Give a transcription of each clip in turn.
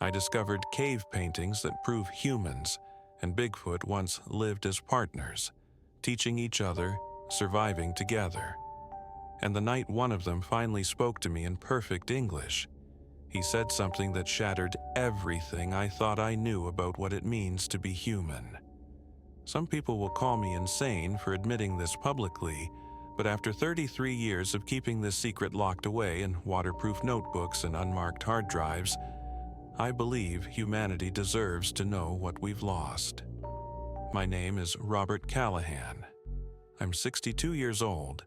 I discovered cave paintings that prove humans and Bigfoot once lived as partners, teaching each other, surviving together. And the night one of them finally spoke to me in perfect English, he said something that shattered everything I thought I knew about what it means to be human. Some people will call me insane for admitting this publicly, but after 33 years of keeping this secret locked away in waterproof notebooks and unmarked hard drives, I believe humanity deserves to know what we've lost. My name is Robert Callahan. I'm 62 years old,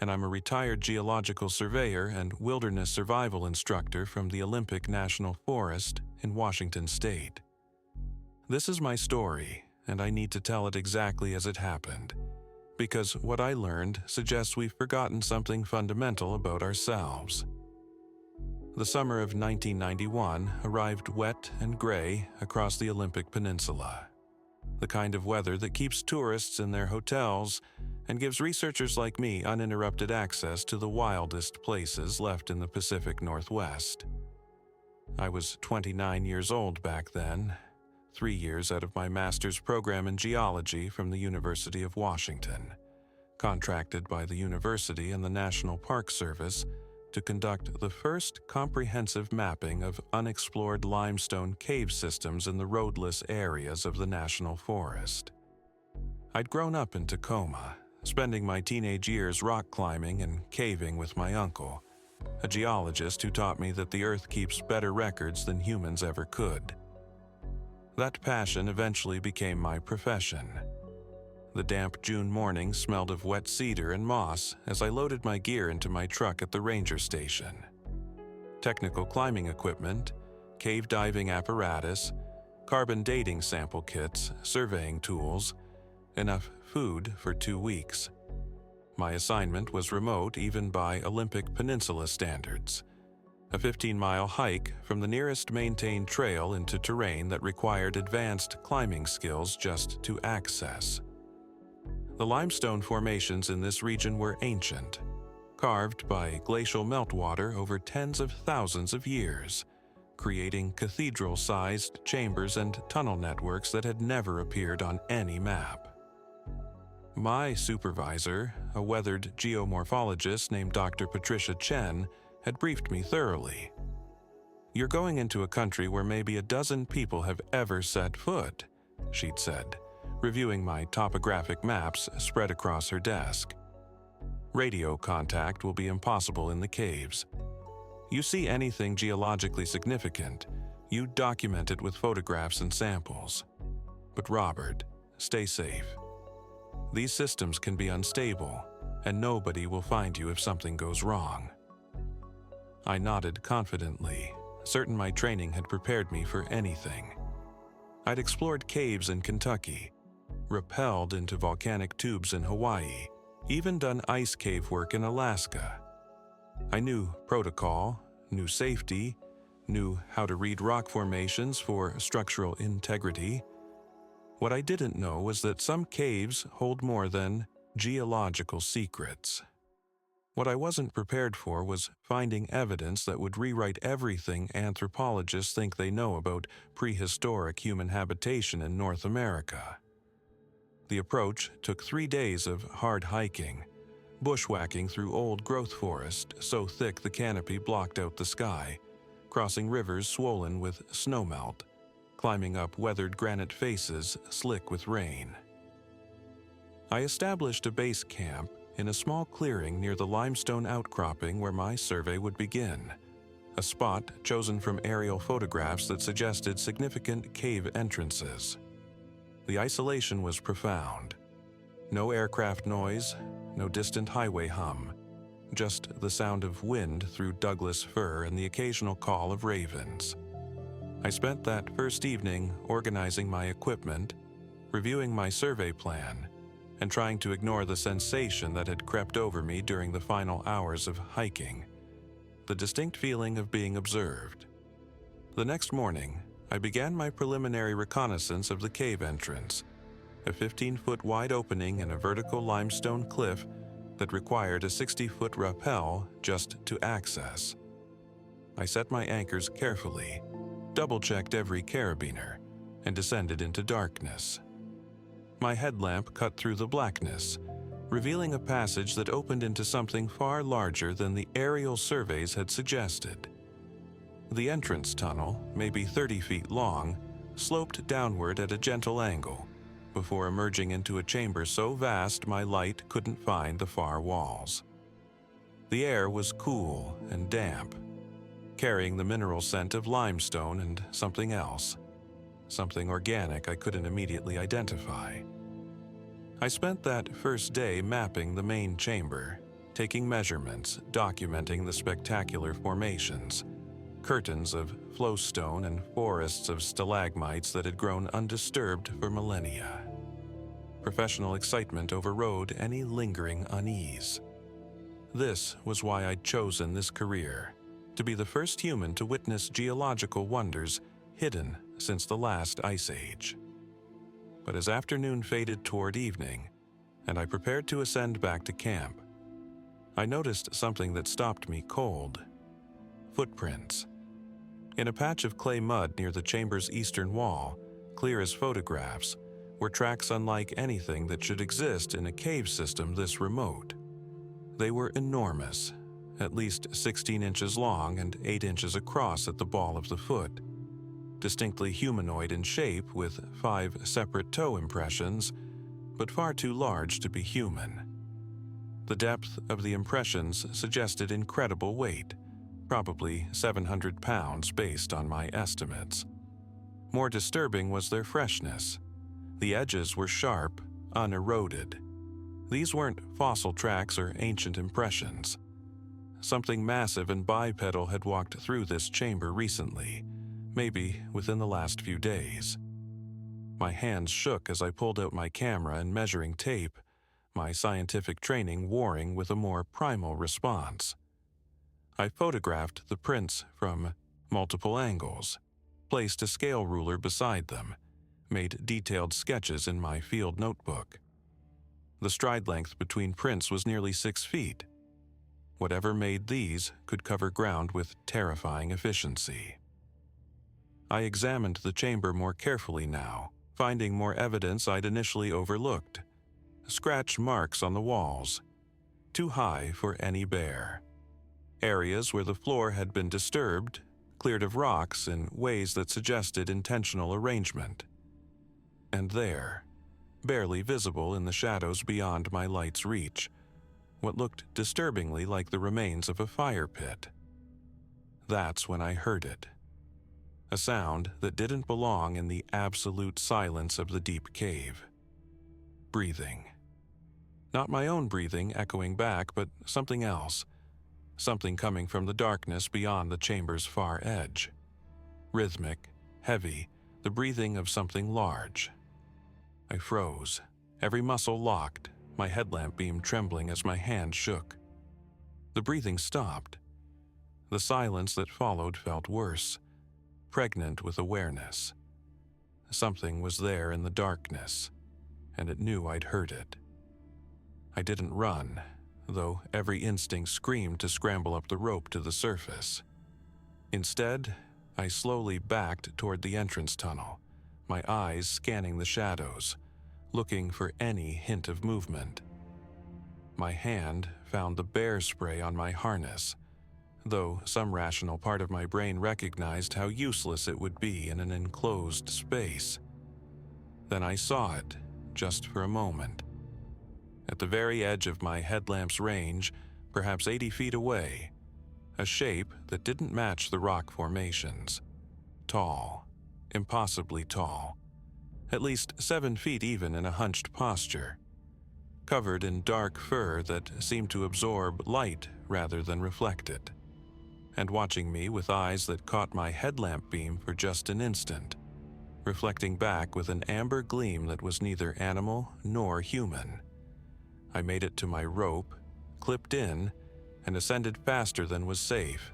and I'm a retired geological surveyor and wilderness survival instructor from the Olympic National Forest in Washington State. This is my story, and I need to tell it exactly as it happened, because what I learned suggests we've forgotten something fundamental about ourselves. The summer of 1991 arrived wet and gray across the Olympic Peninsula, the kind of weather that keeps tourists in their hotels and gives researchers like me uninterrupted access to the wildest places left in the Pacific Northwest. I was 29 years old back then, 3 years out of my master's program in geology from the University of Washington, contracted by the university and the National Park Service to conduct the first comprehensive mapping of unexplored limestone cave systems in the roadless areas of the National Forest. I'd grown up in Tacoma, spending my teenage years rock climbing and caving with my uncle, a geologist who taught me that the Earth keeps better records than humans ever could. That passion eventually became my profession. The damp June morning smelled of wet cedar and moss as I loaded my gear into my truck at the ranger station. Technical climbing equipment, cave diving apparatus, carbon dating sample kits, surveying tools, enough food for 2 weeks. My assignment was remote even by Olympic Peninsula standards, a 15-mile hike from the nearest maintained trail into terrain that required advanced climbing skills just to access. The limestone formations in this region were ancient, carved by glacial meltwater over tens of thousands of years, creating cathedral-sized chambers and tunnel networks that had never appeared on any map. My supervisor, a weathered geomorphologist named Dr. Patricia Chen, had briefed me thoroughly. "You're going into a country where maybe a dozen people have ever set foot," she'd said, reviewing my topographic maps spread across her desk. "Radio contact will be impossible in the caves. You see anything geologically significant, you document it with photographs and samples. But Robert, stay safe. These systems can be unstable, and nobody will find you if something goes wrong." I nodded confidently, certain my training had prepared me for anything. I'd explored caves in Kentucky, rappelled into volcanic tubes in Hawaii, even done ice cave work in Alaska. I knew protocol, knew safety, knew how to read rock formations for structural integrity. What I didn't know was that some caves hold more than geological secrets. What I wasn't prepared for was finding evidence that would rewrite everything anthropologists think they know about prehistoric human habitation in North America. The approach took 3 days of hard hiking, bushwhacking through old growth forest so thick the canopy blocked out the sky, crossing rivers swollen with snowmelt, climbing up weathered granite faces slick with rain. I established a base camp in a small clearing near the limestone outcropping where my survey would begin, a spot chosen from aerial photographs that suggested significant cave entrances. The isolation was profound. No aircraft noise, no distant highway hum, just the sound of wind through Douglas fir and the occasional call of ravens. I spent that first evening organizing my equipment, reviewing my survey plan, and trying to ignore the sensation that had crept over me during the final hours of hiking, the distinct feeling of being observed. The next morning, I began my preliminary reconnaissance of the cave entrance, a 15-foot wide opening in a vertical limestone cliff that required a 60-foot rappel just to access. I set my anchors carefully, double-checked every carabiner, and descended into darkness. My headlamp cut through the blackness, revealing a passage that opened into something far larger than the aerial surveys had suggested. The entrance tunnel, maybe 30 feet long, sloped downward at a gentle angle, before emerging into a chamber so vast my light couldn't find the far walls. The air was cool and damp, carrying the mineral scent of limestone and something else, something organic I couldn't immediately identify. I spent that first day mapping the main chamber, taking measurements, documenting the spectacular formations, curtains of flowstone and forests of stalagmites that had grown undisturbed for millennia. Professional excitement overrode any lingering unease. This was why I'd chosen this career, to be the first human to witness geological wonders hidden since the last ice age. But as afternoon faded toward evening, and I prepared to ascend back to camp, I noticed something that stopped me cold. Footprints. In a patch of clay mud near the chamber's eastern wall, clear as photographs, were tracks unlike anything that should exist in a cave system this remote. They were enormous, at least 16 inches long and 8 inches across at the ball of the foot. Distinctly humanoid in shape with 5 separate toe impressions, but far too large to be human. The depth of the impressions suggested incredible weight, probably 700 pounds based on my estimates. More disturbing was their freshness. The edges were sharp, uneroded. These weren't fossil tracks or ancient impressions. Something massive and bipedal had walked through this chamber recently, maybe within the last few days. My hands shook as I pulled out my camera and measuring tape, my scientific training warring with a more primal response. I photographed the prints from multiple angles, placed a scale ruler beside them, made detailed sketches in my field notebook. The stride length between prints was nearly 6 feet. Whatever made these could cover ground with terrifying efficiency. I examined the chamber more carefully now, finding more evidence I'd initially overlooked. Scratch marks on the walls, too high for any bear. Areas where the floor had been disturbed, cleared of rocks in ways that suggested intentional arrangement. And there, barely visible in the shadows beyond my light's reach, what looked disturbingly like the remains of a fire pit. That's when I heard it. A sound that didn't belong in the absolute silence of the deep cave. Breathing. Not my own breathing echoing back, but something else. Something coming from the darkness beyond the chamber's far edge. Rhythmic, heavy, the breathing of something large. I froze, every muscle locked, my headlamp beam trembling as my hand shook. The breathing stopped. The silence that followed felt worse, pregnant with awareness. Something was there in the darkness, and it knew I'd heard it. I didn't run, though every instinct screamed to scramble up the rope to the surface. Instead, I slowly backed toward the entrance tunnel, my eyes scanning the shadows, looking for any hint of movement. My hand found the bear spray on my harness, though some rational part of my brain recognized how useless it would be in an enclosed space. Then I saw it, just for a moment. At the very edge of my headlamp's range, perhaps 80 feet away, a shape that didn't match the rock formations. Tall, impossibly tall, at least 7 feet even in a hunched posture, covered in dark fur that seemed to absorb light rather than reflect it, and watching me with eyes that caught my headlamp beam for just an instant, reflecting back with an amber gleam that was neither animal nor human. I made it to my rope, clipped in, and ascended faster than was safe,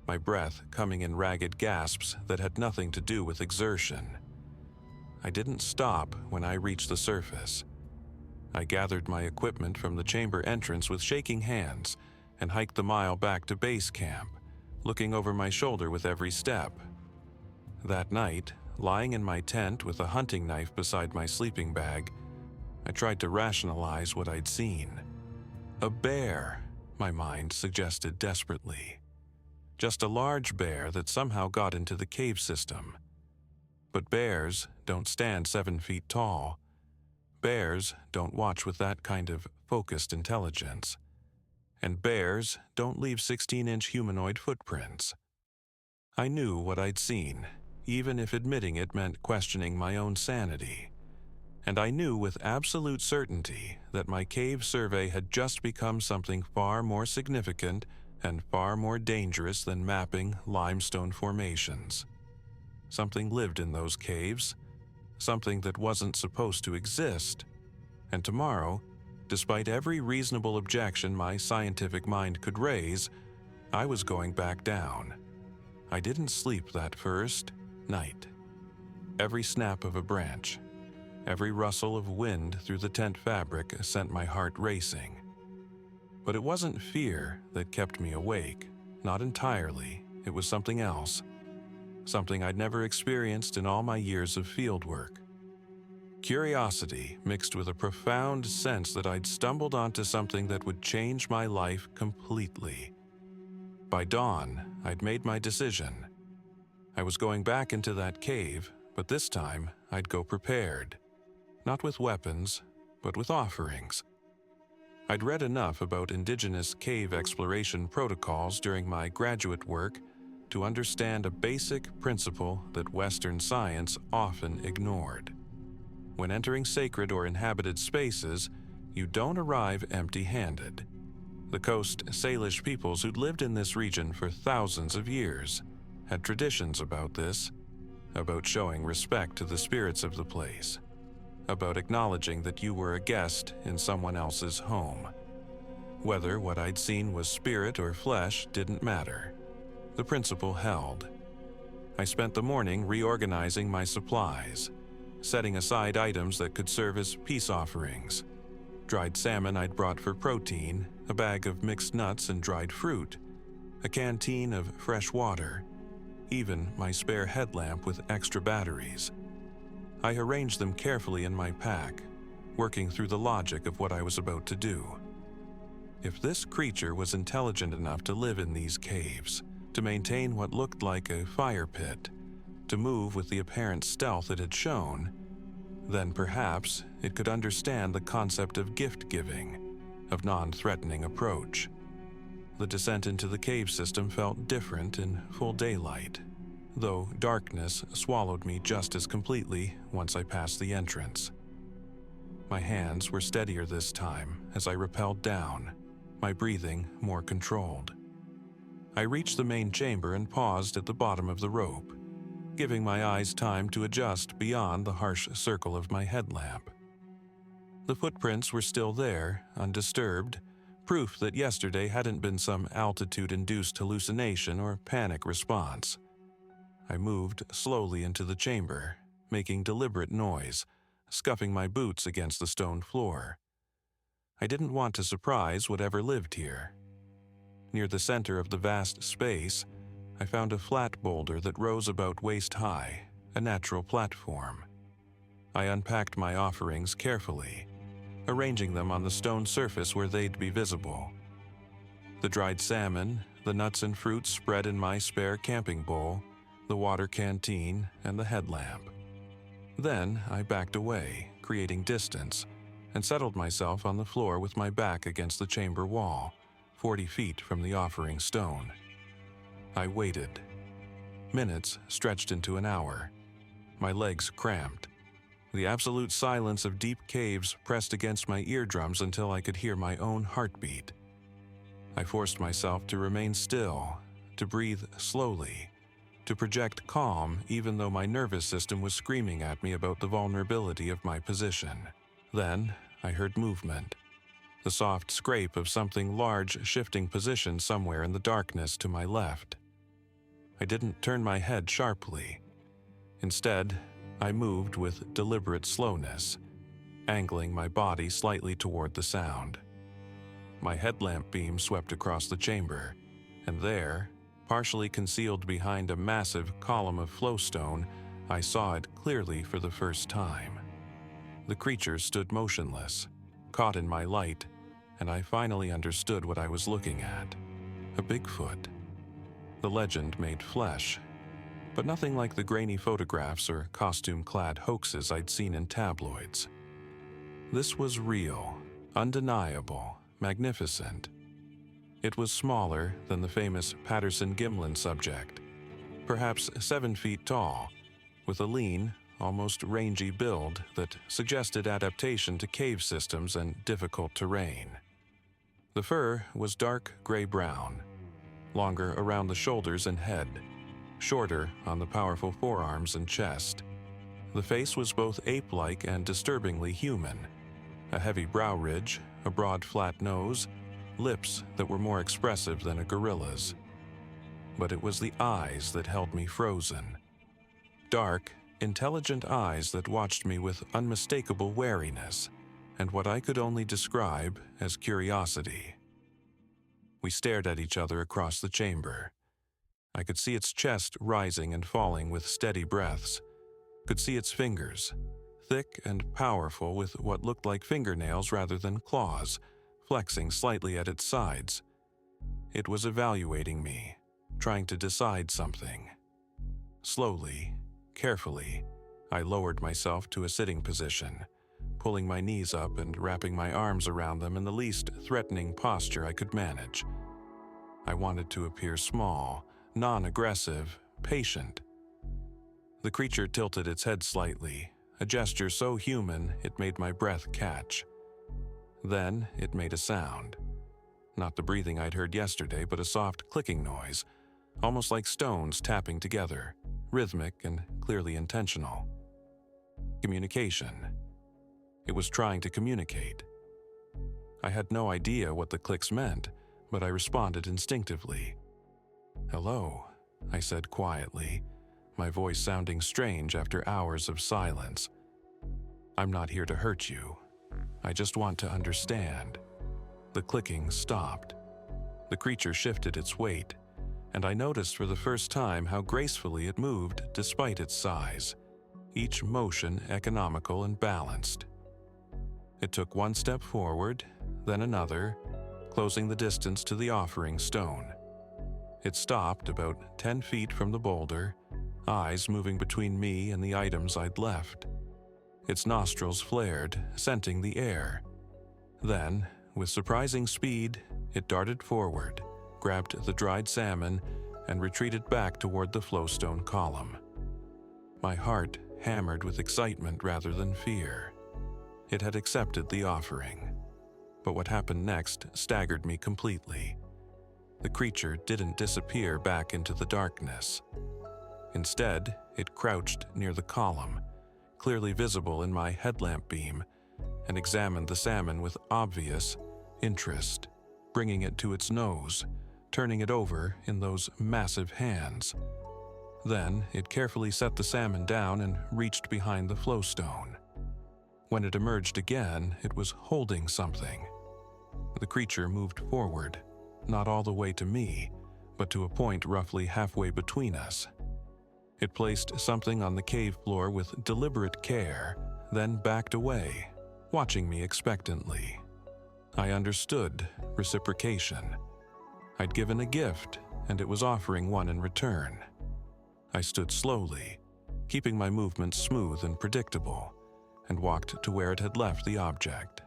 my breath coming in ragged gasps that had nothing to do with exertion. I didn't stop when I reached the surface. I gathered my equipment from the chamber entrance with shaking hands and hiked the mile back to base camp, looking over my shoulder with every step. That night, lying in my tent with a hunting knife beside my sleeping bag, I tried to rationalize what I'd seen. A bear, my mind suggested desperately. Just a large bear that somehow got into the cave system. But bears don't stand 7 feet tall. Bears don't watch with that kind of focused intelligence. And bears don't leave 16-inch humanoid footprints. I knew what I'd seen, even if admitting it meant questioning my own sanity. And I knew with absolute certainty that my cave survey had just become something far more significant and far more dangerous than mapping limestone formations. Something lived in those caves, something that wasn't supposed to exist. And tomorrow, despite every reasonable objection my scientific mind could raise, I was going back down. I didn't sleep that first night. Every snap of a branch, every rustle of wind through the tent fabric sent my heart racing. But it wasn't fear that kept me awake, not entirely. It was something else, something I'd never experienced in all my years of fieldwork. Curiosity mixed with a profound sense that I'd stumbled onto something that would change my life completely. By dawn, I'd made my decision. I was going back into that cave, but this time I'd go prepared. Not with weapons, but with offerings. I'd read enough about indigenous cave exploration protocols during my graduate work to understand a basic principle that Western science often ignored. When entering sacred or inhabited spaces, you don't arrive empty-handed. The Coast Salish peoples who'd lived in this region for thousands of years had traditions about this, about showing respect to the spirits of the place, about acknowledging that you were a guest in someone else's home. Whether what I'd seen was spirit or flesh didn't matter. The principle held. I spent the morning reorganizing my supplies, setting aside items that could serve as peace offerings. Dried salmon I'd brought for protein, a bag of mixed nuts and dried fruit, a canteen of fresh water, even my spare headlamp with extra batteries. I arranged them carefully in my pack, working through the logic of what I was about to do. If this creature was intelligent enough to live in these caves, to maintain what looked like a fire pit, to move with the apparent stealth it had shown, then perhaps it could understand the concept of gift-giving, of non-threatening approach. The descent into the cave system felt different in full daylight, though darkness swallowed me just as completely once I passed the entrance. My hands were steadier this time as I rappelled down, my breathing more controlled. I reached the main chamber and paused at the bottom of the rope, giving my eyes time to adjust beyond the harsh circle of my headlamp. The footprints were still there, undisturbed, proof that yesterday hadn't been some altitude-induced hallucination or panic response. I moved slowly into the chamber, making deliberate noise, scuffing my boots against the stone floor. I didn't want to surprise whatever lived here. Near the center of the vast space, I found a flat boulder that rose about waist-high, a natural platform. I unpacked my offerings carefully, arranging them on the stone surface where they'd be visible. The dried salmon, the nuts and fruits spread in my spare camping bowl, the water canteen, and the headlamp. Then I backed away, creating distance, and settled myself on the floor with my back against the chamber wall, 40 feet from the offering stone. I waited. Minutes stretched into an hour. My legs cramped. The absolute silence of deep caves pressed against my eardrums until I could hear my own heartbeat. I forced myself to remain still, to breathe slowly, to project calm even though my nervous system was screaming at me about the vulnerability of my position. Then I heard movement, the soft scrape of something large shifting position somewhere in the darkness to my left. I didn't turn my head sharply. Instead, I moved with deliberate slowness, angling my body slightly toward the sound. My headlamp beam swept across the chamber, and there, Partially concealed behind a massive column of flowstone, I saw it clearly for the first time. The creature stood motionless, caught in my light, and I finally understood what I was looking at. A Bigfoot. The legend made flesh, but nothing like the grainy photographs or costume-clad hoaxes I'd seen in tabloids. This was real, undeniable, magnificent. It was smaller than the famous Patterson-Gimlin subject, perhaps 7 feet tall, with a lean, almost rangy build that suggested adaptation to cave systems and difficult terrain. The fur was dark gray-brown, longer around the shoulders and head, shorter on the powerful forearms and chest. The face was both ape-like and disturbingly human. A heavy brow ridge, a broad flat nose, lips that were more expressive than a gorilla's. But it was the eyes that held me frozen. Dark, intelligent eyes that watched me with unmistakable wariness, and what I could only describe as curiosity. We stared at each other across the chamber. I could see its chest rising and falling with steady breaths, could see its fingers, thick and powerful with what looked like fingernails rather than claws, flexing slightly at its sides. It was evaluating me, trying to decide something. Slowly, carefully, I lowered myself to a sitting position, pulling my knees up and wrapping my arms around them in the least threatening posture I could manage. I wanted to appear small, non-aggressive, patient. The creature tilted its head slightly, a gesture so human it made my breath catch. Then it made a sound. Not the breathing I'd heard yesterday, but a soft clicking noise, almost like stones tapping together, rhythmic and clearly intentional. Communication. It was trying to communicate. I had no idea what the clicks meant, but I responded instinctively. "Hello," I said quietly, my voice sounding strange after hours of silence. "I'm not here to hurt you. I just want to understand." The clicking stopped. The creature shifted its weight, and I noticed for the first time how gracefully it moved despite its size, each motion economical and balanced. It took one step forward, then another, closing the distance to the offering stone. It stopped about 10 feet from the boulder, eyes moving between me and the items I'd left. Its nostrils flared, scenting the air. Then, with surprising speed, it darted forward, grabbed the dried salmon, and retreated back toward the flowstone column. My heart hammered with excitement rather than fear. It had accepted the offering. But what happened next staggered me completely. The creature didn't disappear back into the darkness. Instead, it crouched near the column, clearly visible in my headlamp beam, and examined the salmon with obvious interest, bringing it to its nose, turning it over in those massive hands. Then it carefully set the salmon down and reached behind the flowstone. When it emerged again, it was holding something. The creature moved forward, not all the way to me, but to a point roughly halfway between us. It placed something on the cave floor with deliberate care, then backed away, watching me expectantly. I understood reciprocation. I'd given a gift, and it was offering one in return. I stood slowly, keeping my movements smooth and predictable, and walked to where it had left the object.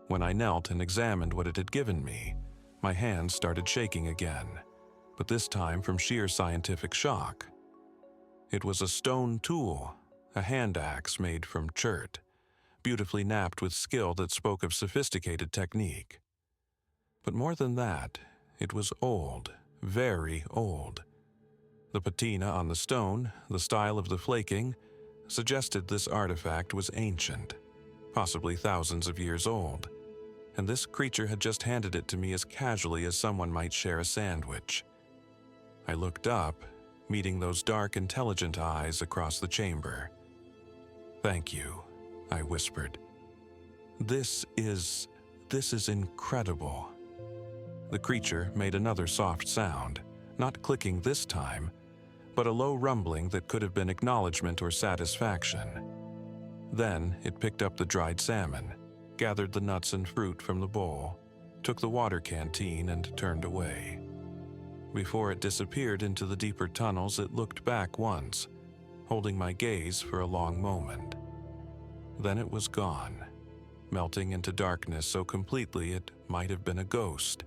When I knelt and examined what it had given me, my hands started shaking again, but this time from sheer scientific shock. It was a stone tool, a hand axe made from chert, beautifully knapped with skill that spoke of sophisticated technique. But more than that, it was old, very old. The patina on the stone, the style of the flaking, suggested this artifact was ancient, possibly thousands of years old, and this creature had just handed it to me as casually as someone might share a sandwich. I looked up, meeting those dark, intelligent eyes across the chamber. "Thank you," I whispered. This is incredible." The creature made another soft sound, not clicking this time, but a low rumbling that could have been acknowledgement or satisfaction. Then it picked up the dried salmon, gathered the nuts and fruit from the bowl, took the water canteen, and turned away. Before it disappeared into the deeper tunnels, it looked back once, holding my gaze for a long moment. Then it was gone, melting into darkness so completely it might have been a ghost.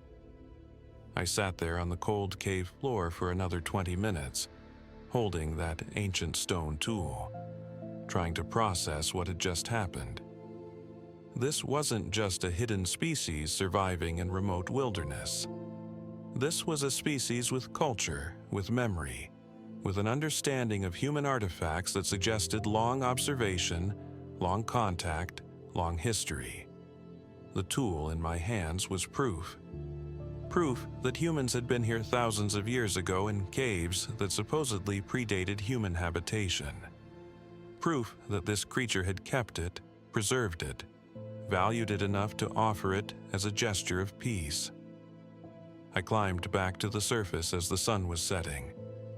I sat there on the cold cave floor for another 20 minutes, holding that ancient stone tool, trying to process what had just happened. This wasn't just a hidden species surviving in remote wilderness. This was a species with culture, with memory, with an understanding of human artifacts that suggested long observation, long contact, long history. The tool in my hands was proof. Proof that humans had been here thousands of years ago in caves that supposedly predated human habitation. Proof that this creature had kept it, preserved it, valued it enough to offer it as a gesture of peace. I climbed back to the surface as the sun was setting,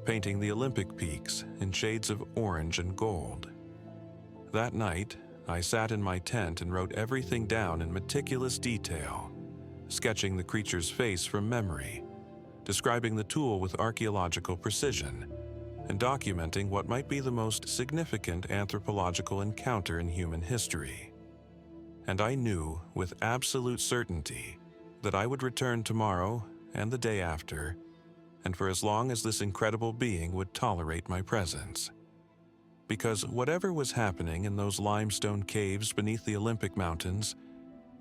painting the Olympic peaks in shades of orange and gold. That night, I sat in my tent and wrote everything down in meticulous detail, sketching the creature's face from memory, describing the tool with archaeological precision, and documenting what might be the most significant anthropological encounter in human history. And I knew with absolute certainty that I would return tomorrow and the day after, and for as long as this incredible being would tolerate my presence. Because whatever was happening in those limestone caves beneath the Olympic Mountains,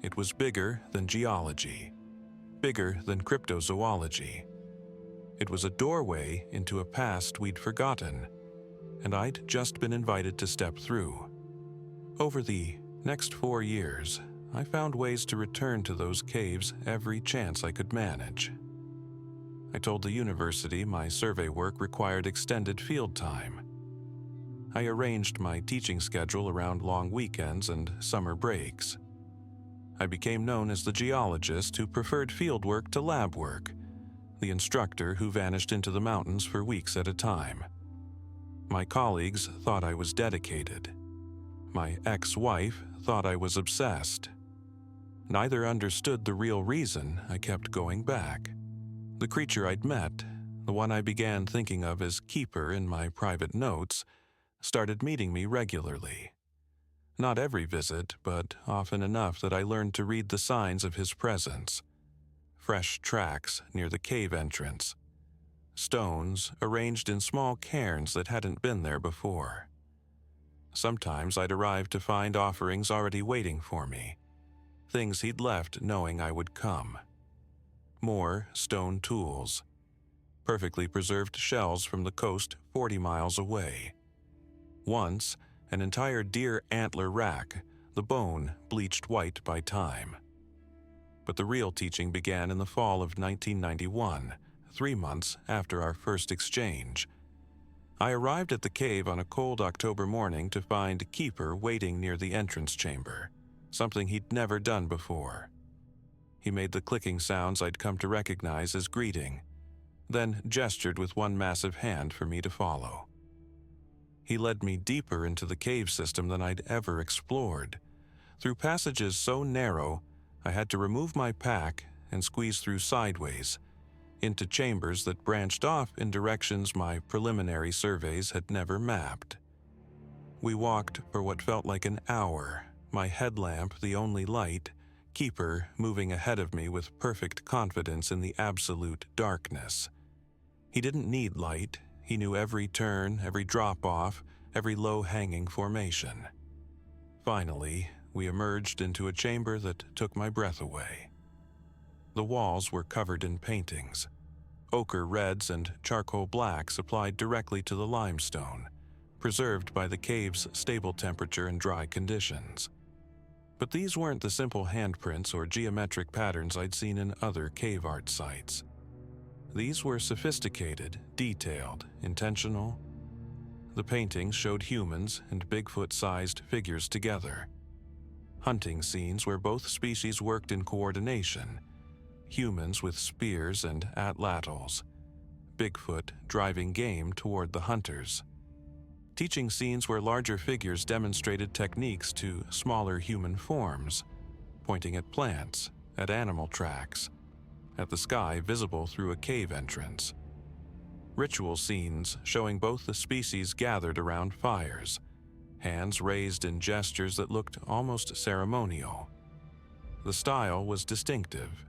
it was bigger than geology, bigger than cryptozoology. It was a doorway into a past we'd forgotten, and I'd just been invited to step through. Over the next 4 years, I found ways to return to those caves every chance I could manage. I told the university my survey work required extended field time. I arranged my teaching schedule around long weekends and summer breaks. I became known as the geologist who preferred field work to lab work, the instructor who vanished into the mountains for weeks at a time. My colleagues thought I was dedicated. My ex-wife thought I was obsessed. Neither understood the real reason I kept going back. The creature I'd met, the one I began thinking of as Keeper in my private notes, started meeting me regularly. Not every visit, but often enough that I learned to read the signs of his presence. Fresh tracks near the cave entrance. Stones arranged in small cairns that hadn't been there before. Sometimes I'd arrive to find offerings already waiting for me, things he'd left knowing I would come. More stone tools, perfectly preserved shells from the coast 40 miles away. Once, an entire deer antler rack, the bone bleached white by time. But the real teaching began in the fall of 1991, 3 months after our first exchange. I arrived at the cave on a cold October morning to find Keeper waiting near the entrance chamber, something he'd never done before. He made the clicking sounds I'd come to recognize as greeting, then gestured with one massive hand for me to follow. He led me deeper into the cave system than I'd ever explored. Through passages so narrow, I had to remove my pack and squeeze through sideways, into chambers that branched off in directions my preliminary surveys had never mapped. We walked for what felt like an hour, my headlamp the only light, Keeper moving ahead of me with perfect confidence in the absolute darkness. He didn't need light. He knew every turn, every drop-off, every low-hanging formation. Finally, we emerged into a chamber that took my breath away. The walls were covered in paintings, ochre reds and charcoal blacks applied directly to the limestone, preserved by the cave's stable temperature and dry conditions. But these weren't the simple handprints or geometric patterns I'd seen in other cave art sites. These were sophisticated, detailed, intentional. The paintings showed humans and Bigfoot-sized figures together. Hunting scenes where both species worked in coordination, humans with spears and atlatls, Bigfoot driving game toward the hunters. Teaching scenes where larger figures demonstrated techniques to smaller human forms, pointing at plants, at animal tracks, at the sky visible through a cave entrance. Ritual scenes showing both the species gathered around fires, hands raised in gestures that looked almost ceremonial. The style was distinctive,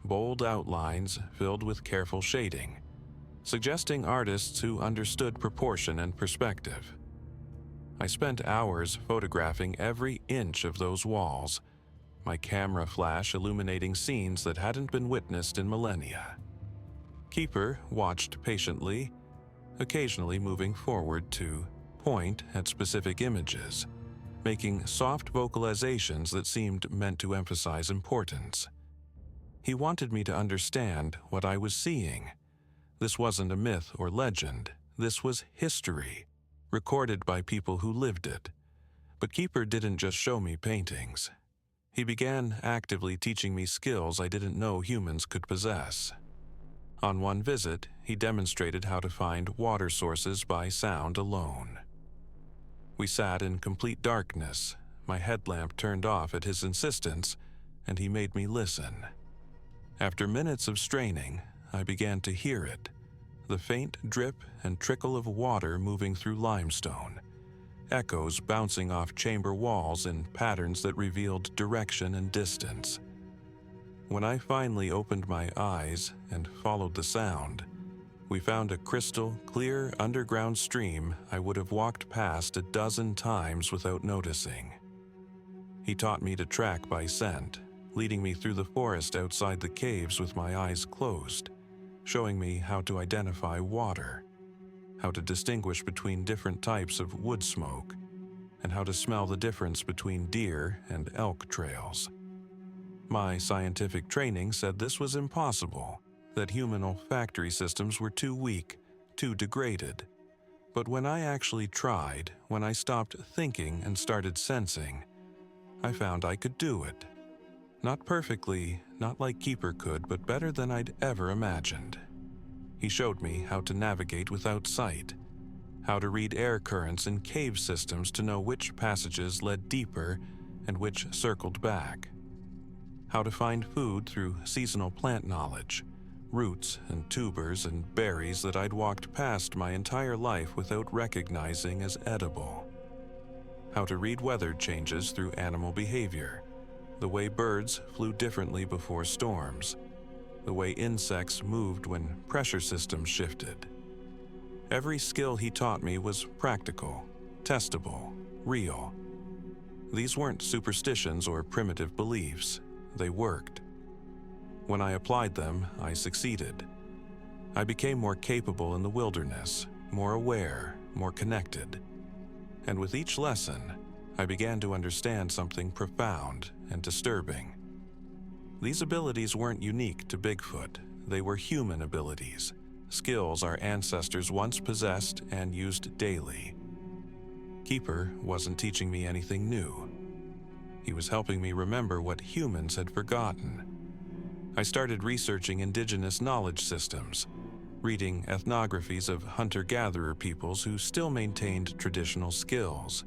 bold outlines filled with careful shading, suggesting artists who understood proportion and perspective. I spent hours photographing every inch of those walls, my camera flash illuminating scenes that hadn't been witnessed in millennia. Keeper watched patiently, occasionally moving forward to point at specific images, making soft vocalizations that seemed meant to emphasize importance. He wanted me to understand what I was seeing. This wasn't a myth or legend. This was history, recorded by people who lived it. But Keeper didn't just show me paintings. He began actively teaching me skills I didn't know humans could possess. On one visit, he demonstrated how to find water sources by sound alone. We sat in complete darkness, my headlamp turned off at his insistence, and he made me listen. After minutes of straining, I began to hear it, the faint drip and trickle of water moving through limestone, echoes bouncing off chamber walls in patterns that revealed direction and distance. When I finally opened my eyes and followed the sound, we found a crystal clear underground stream I would have walked past a dozen times without noticing. He taught me to track by scent, leading me through the forest outside the caves with my eyes closed, showing me how to identify water, how to distinguish between different types of wood smoke, and how to smell the difference between deer and elk trails. My scientific training said this was impossible, that human olfactory systems were too weak, too degraded. But when I actually tried, when I stopped thinking and started sensing, I found I could do it. Not perfectly, not like Keeper could, but better than I'd ever imagined. He showed me how to navigate without sight, how to read air currents in cave systems to know which passages led deeper and which circled back, how to find food through seasonal plant knowledge, roots and tubers and berries that I'd walked past my entire life without recognizing as edible, how to read weather changes through animal behavior, the way birds flew differently before storms, the way insects moved when pressure systems shifted. Every skill he taught me was practical, testable, real. These weren't superstitions or primitive beliefs. They worked. When I applied them, I succeeded. I became more capable in the wilderness, more aware, more connected. And with each lesson, I began to understand something profound and disturbing. These abilities weren't unique to Bigfoot. They were human abilities, skills our ancestors once possessed and used daily. Keeper wasn't teaching me anything new. He was helping me remember what humans had forgotten. I started researching indigenous knowledge systems, reading ethnographies of hunter-gatherer peoples who still maintained traditional skills.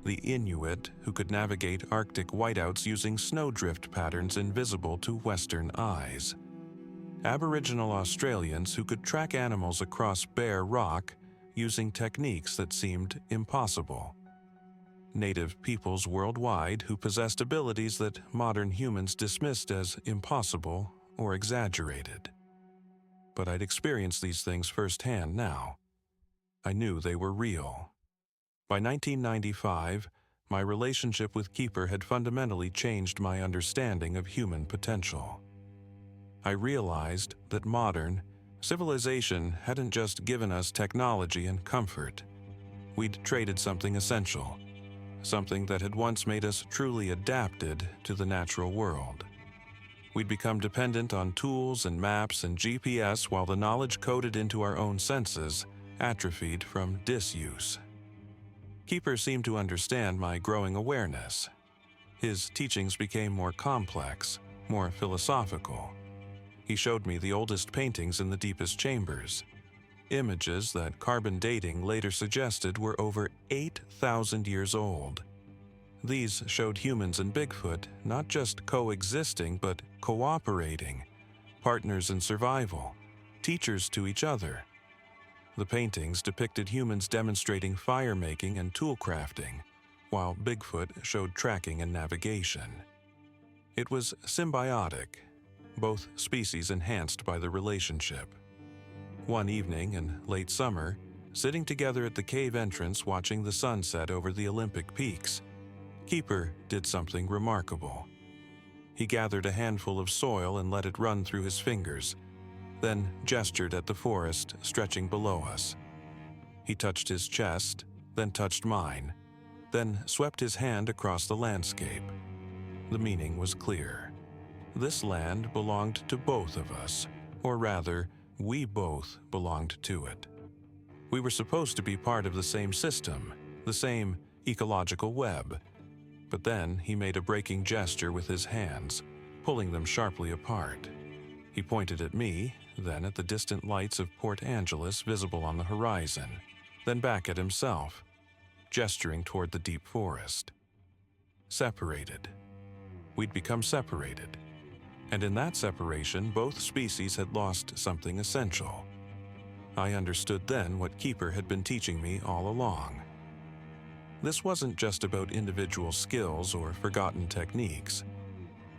The Inuit, who could navigate Arctic whiteouts using snowdrift patterns invisible to Western eyes. Aboriginal Australians who could track animals across bare rock using techniques that seemed impossible. Native peoples worldwide who possessed abilities that modern humans dismissed as impossible or exaggerated. But I'd experienced these things firsthand now. I knew they were real. By 1995, my relationship with Keeper had fundamentally changed my understanding of human potential. I realized that modern civilization hadn't just given us technology and comfort. We'd traded something essential, something that had once made us truly adapted to the natural world. We'd become dependent on tools and maps and GPS while the knowledge coded into our own senses atrophied from disuse. Keeper seemed to understand my growing awareness. His teachings became more complex, more philosophical. He showed me the oldest paintings in the deepest chambers, images that carbon dating later suggested were over 8,000 years old. These showed humans and Bigfoot not just coexisting but cooperating, partners in survival, teachers to each other. The paintings depicted humans demonstrating fire-making and tool crafting, while Bigfoot showed tracking and navigation. It was symbiotic, both species enhanced by the relationship. One evening in late summer, sitting together at the cave entrance watching the sunset over the Olympic peaks, Keeper did something remarkable. He gathered a handful of soil and let it run through his fingers, then gestured at the forest stretching below us. He touched his chest, then touched mine, then swept his hand across the landscape. The meaning was clear. This land belonged to both of us, or rather, we both belonged to it. We were supposed to be part of the same system, the same ecological web. But then he made a breaking gesture with his hands, pulling them sharply apart. He pointed at me, then at the distant lights of Port Angeles visible on the horizon, then back at himself, gesturing toward the deep forest. Separated. We'd become separated. And in that separation, both species had lost something essential. I understood then what Keeper had been teaching me all along. This wasn't just about individual skills or forgotten techniques.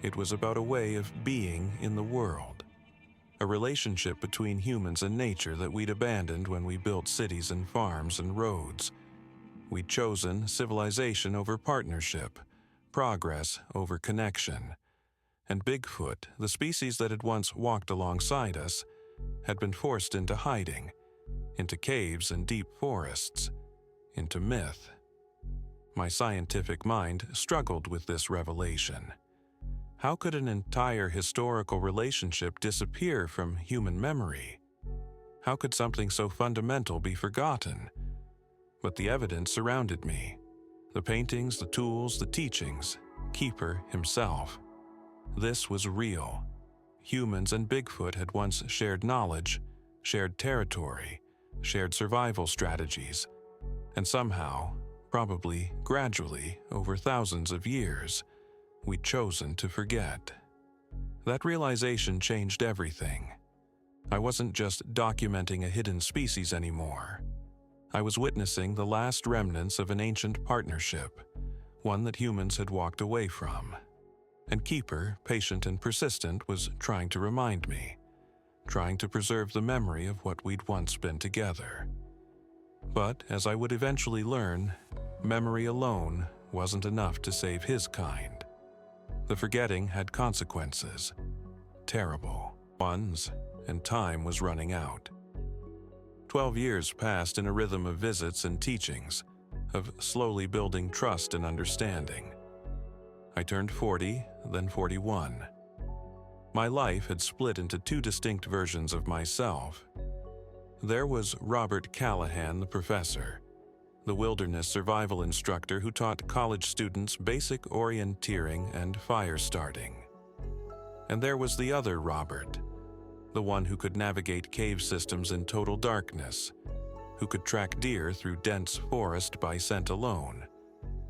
It was about a way of being in the world, a relationship between humans and nature that we'd abandoned when we built cities and farms and roads. We'd chosen civilization over partnership, progress over connection. And Bigfoot, the species that had once walked alongside us, had been forced into hiding, into caves and deep forests, into myth. My scientific mind struggled with this revelation. How could an entire historical relationship disappear from human memory? How could something so fundamental be forgotten? But the evidence surrounded me. The paintings, the tools, the teachings, Keeper himself. This was real. Humans and Bigfoot had once shared knowledge, shared territory, shared survival strategies, and somehow, probably gradually, over thousands of years, we'd chosen to forget. That realization changed everything. I wasn't just documenting a hidden species anymore. I was witnessing the last remnants of an ancient partnership, one that humans had walked away from. And Keeper, patient and persistent, was trying to remind me, trying to preserve the memory of what we'd once been together. But, as I would eventually learn, memory alone wasn't enough to save his kind. The forgetting had consequences, terrible ones, and time was running out. 12 years passed in a rhythm of visits and teachings, of slowly building trust and understanding. I turned 40, then 41. My life had split into two distinct versions of myself. There was Robert Callahan, the professor, the wilderness survival instructor who taught college students basic orienteering and fire starting. And there was the other Robert, the one who could navigate cave systems in total darkness, who could track deer through dense forest by scent alone,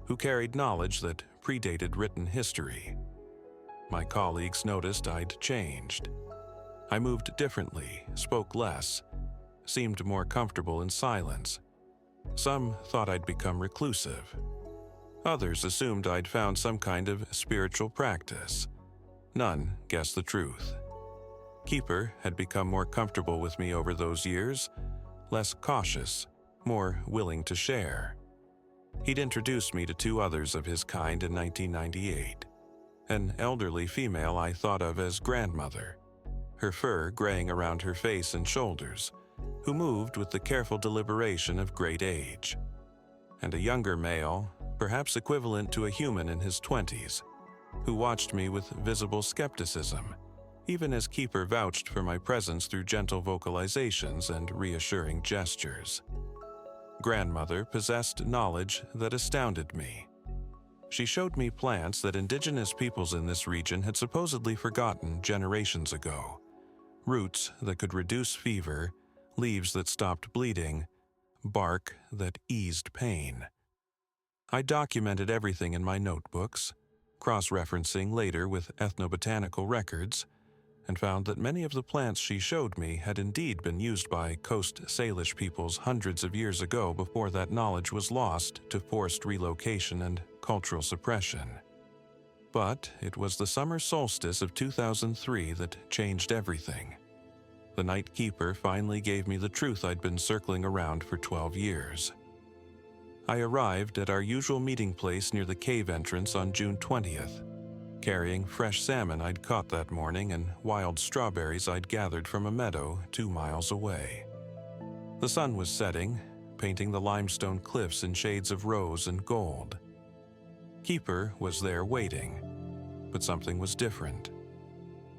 who carried knowledge that predated written history. My colleagues noticed I'd changed. I moved differently, spoke less, seemed more comfortable in silence. Some thought I'd become reclusive. Others assumed I'd found some kind of spiritual practice. None guessed the truth. Keeper had become more comfortable with me over those years, less cautious, more willing to share. He'd introduced me to two others of his kind in 1998. An elderly female I thought of as grandmother, her fur graying around her face and shoulders, who moved with the careful deliberation of great age. And a younger male, perhaps equivalent to a human in his 20s, who watched me with visible skepticism, even as Keeper vouched for my presence through gentle vocalizations and reassuring gestures. Grandmother possessed knowledge that astounded me. She showed me plants that indigenous peoples in this region had supposedly forgotten generations ago, roots that could reduce fever, leaves that stopped bleeding, bark that eased pain. I documented everything in my notebooks, cross-referencing later with ethnobotanical records, and found that many of the plants she showed me had indeed been used by Coast Salish peoples hundreds of years ago before that knowledge was lost to forced relocation and cultural suppression. But it was the summer solstice of 2003 that changed everything. The Night Keeper finally gave me the truth I'd been circling around for 12 years. I arrived at our usual meeting place near the cave entrance on June 20th, carrying fresh salmon I'd caught that morning and wild strawberries I'd gathered from a meadow 2 miles away. The sun was setting, painting the limestone cliffs in shades of rose and gold. Keeper was there waiting, but something was different.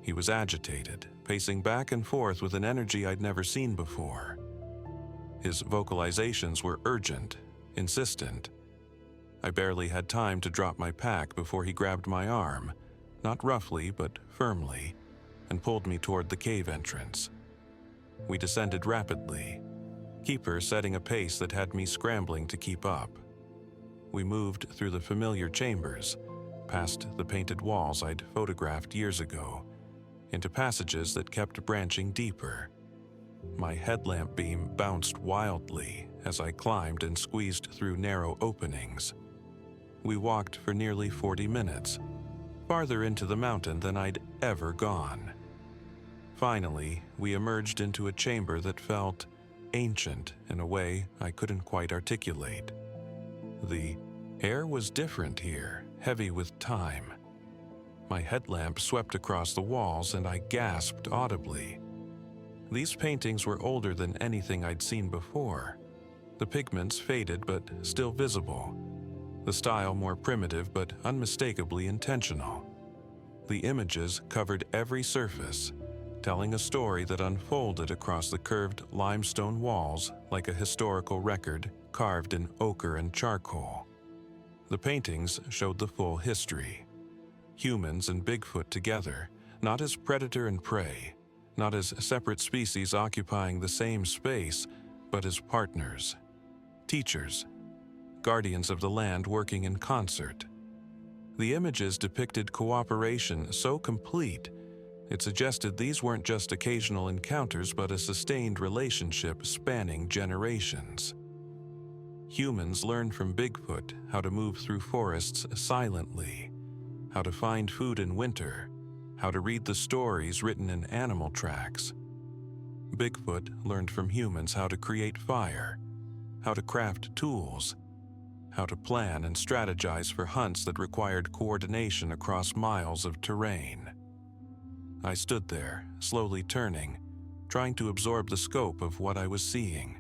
He was agitated, pacing back and forth with an energy I'd never seen before. His vocalizations were urgent, insistent. I barely had time to drop my pack before he grabbed my arm, not roughly but firmly, and pulled me toward the cave entrance. We descended rapidly, Keeper setting a pace that had me scrambling to keep up. We moved through the familiar chambers, past the painted walls I'd photographed years ago, into passages that kept branching deeper. My headlamp beam bounced wildly as I climbed and squeezed through narrow openings. We walked for nearly 40 minutes, farther into the mountain than I'd ever gone. Finally, we emerged into a chamber that felt ancient in a way I couldn't quite articulate. The air was different here, heavy with time. My headlamp swept across the walls and I gasped audibly. These paintings were older than anything I'd seen before. The pigments faded but still visible. The style more primitive but unmistakably intentional. The images covered every surface, telling a story that unfolded across the curved limestone walls like a historical record carved in ochre and charcoal. The paintings showed the full history. Humans and Bigfoot together, not as predator and prey, not as separate species occupying the same space, but as partners, teachers, guardians of the land working in concert. The images depicted cooperation so complete, it suggested these weren't just occasional encounters but a sustained relationship spanning generations. Humans learned from Bigfoot how to move through forests silently, how to find food in winter, how to read the stories written in animal tracks. Bigfoot learned from humans how to create fire, how to craft tools, how to plan and strategize for hunts that required coordination across miles of terrain. I stood there, slowly turning, trying to absorb the scope of what I was seeing.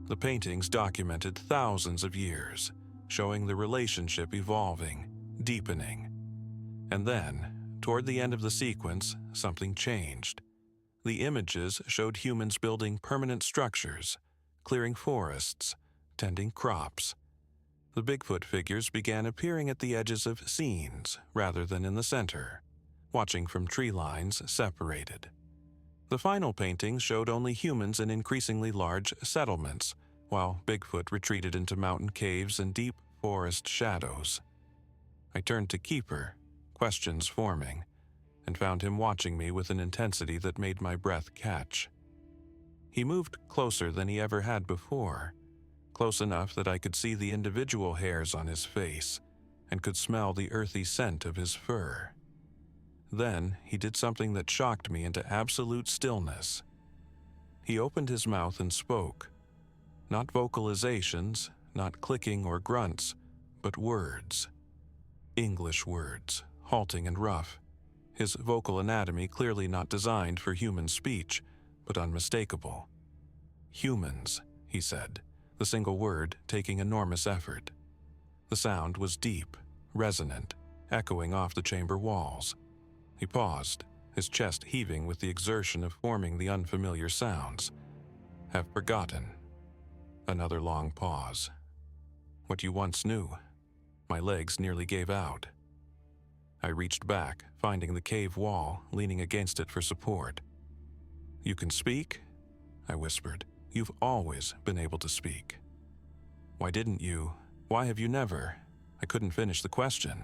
The paintings documented thousands of years, showing the relationship evolving, deepening. And then, toward the end of the sequence, something changed. The images showed humans building permanent structures, clearing forests, tending crops. The Bigfoot figures began appearing at the edges of scenes rather than in the center, watching from tree lines separated. The final paintings showed only humans in increasingly large settlements, while Bigfoot retreated into mountain caves and deep forest shadows. I turned to Keeper, questions forming, and found him watching me with an intensity that made my breath catch. He moved closer than he ever had before, close enough that I could see the individual hairs on his face and could smell the earthy scent of his fur. Then he did something that shocked me into absolute stillness. He opened his mouth and spoke. Not vocalizations, not clicking or grunts, but words. English words, halting and rough. His vocal anatomy clearly not designed for human speech, but unmistakable. Humans, he said, the single word taking enormous effort. The sound was deep, resonant, echoing off the chamber walls. He paused, his chest heaving with the exertion of forming the unfamiliar sounds. Have forgotten. Another long pause. What you once knew. My legs nearly gave out. I reached back, finding the cave wall, leaning against it for support. "You can speak?" I whispered. "You've always been able to speak." "Why didn't you? Why have you never?" I couldn't finish the question.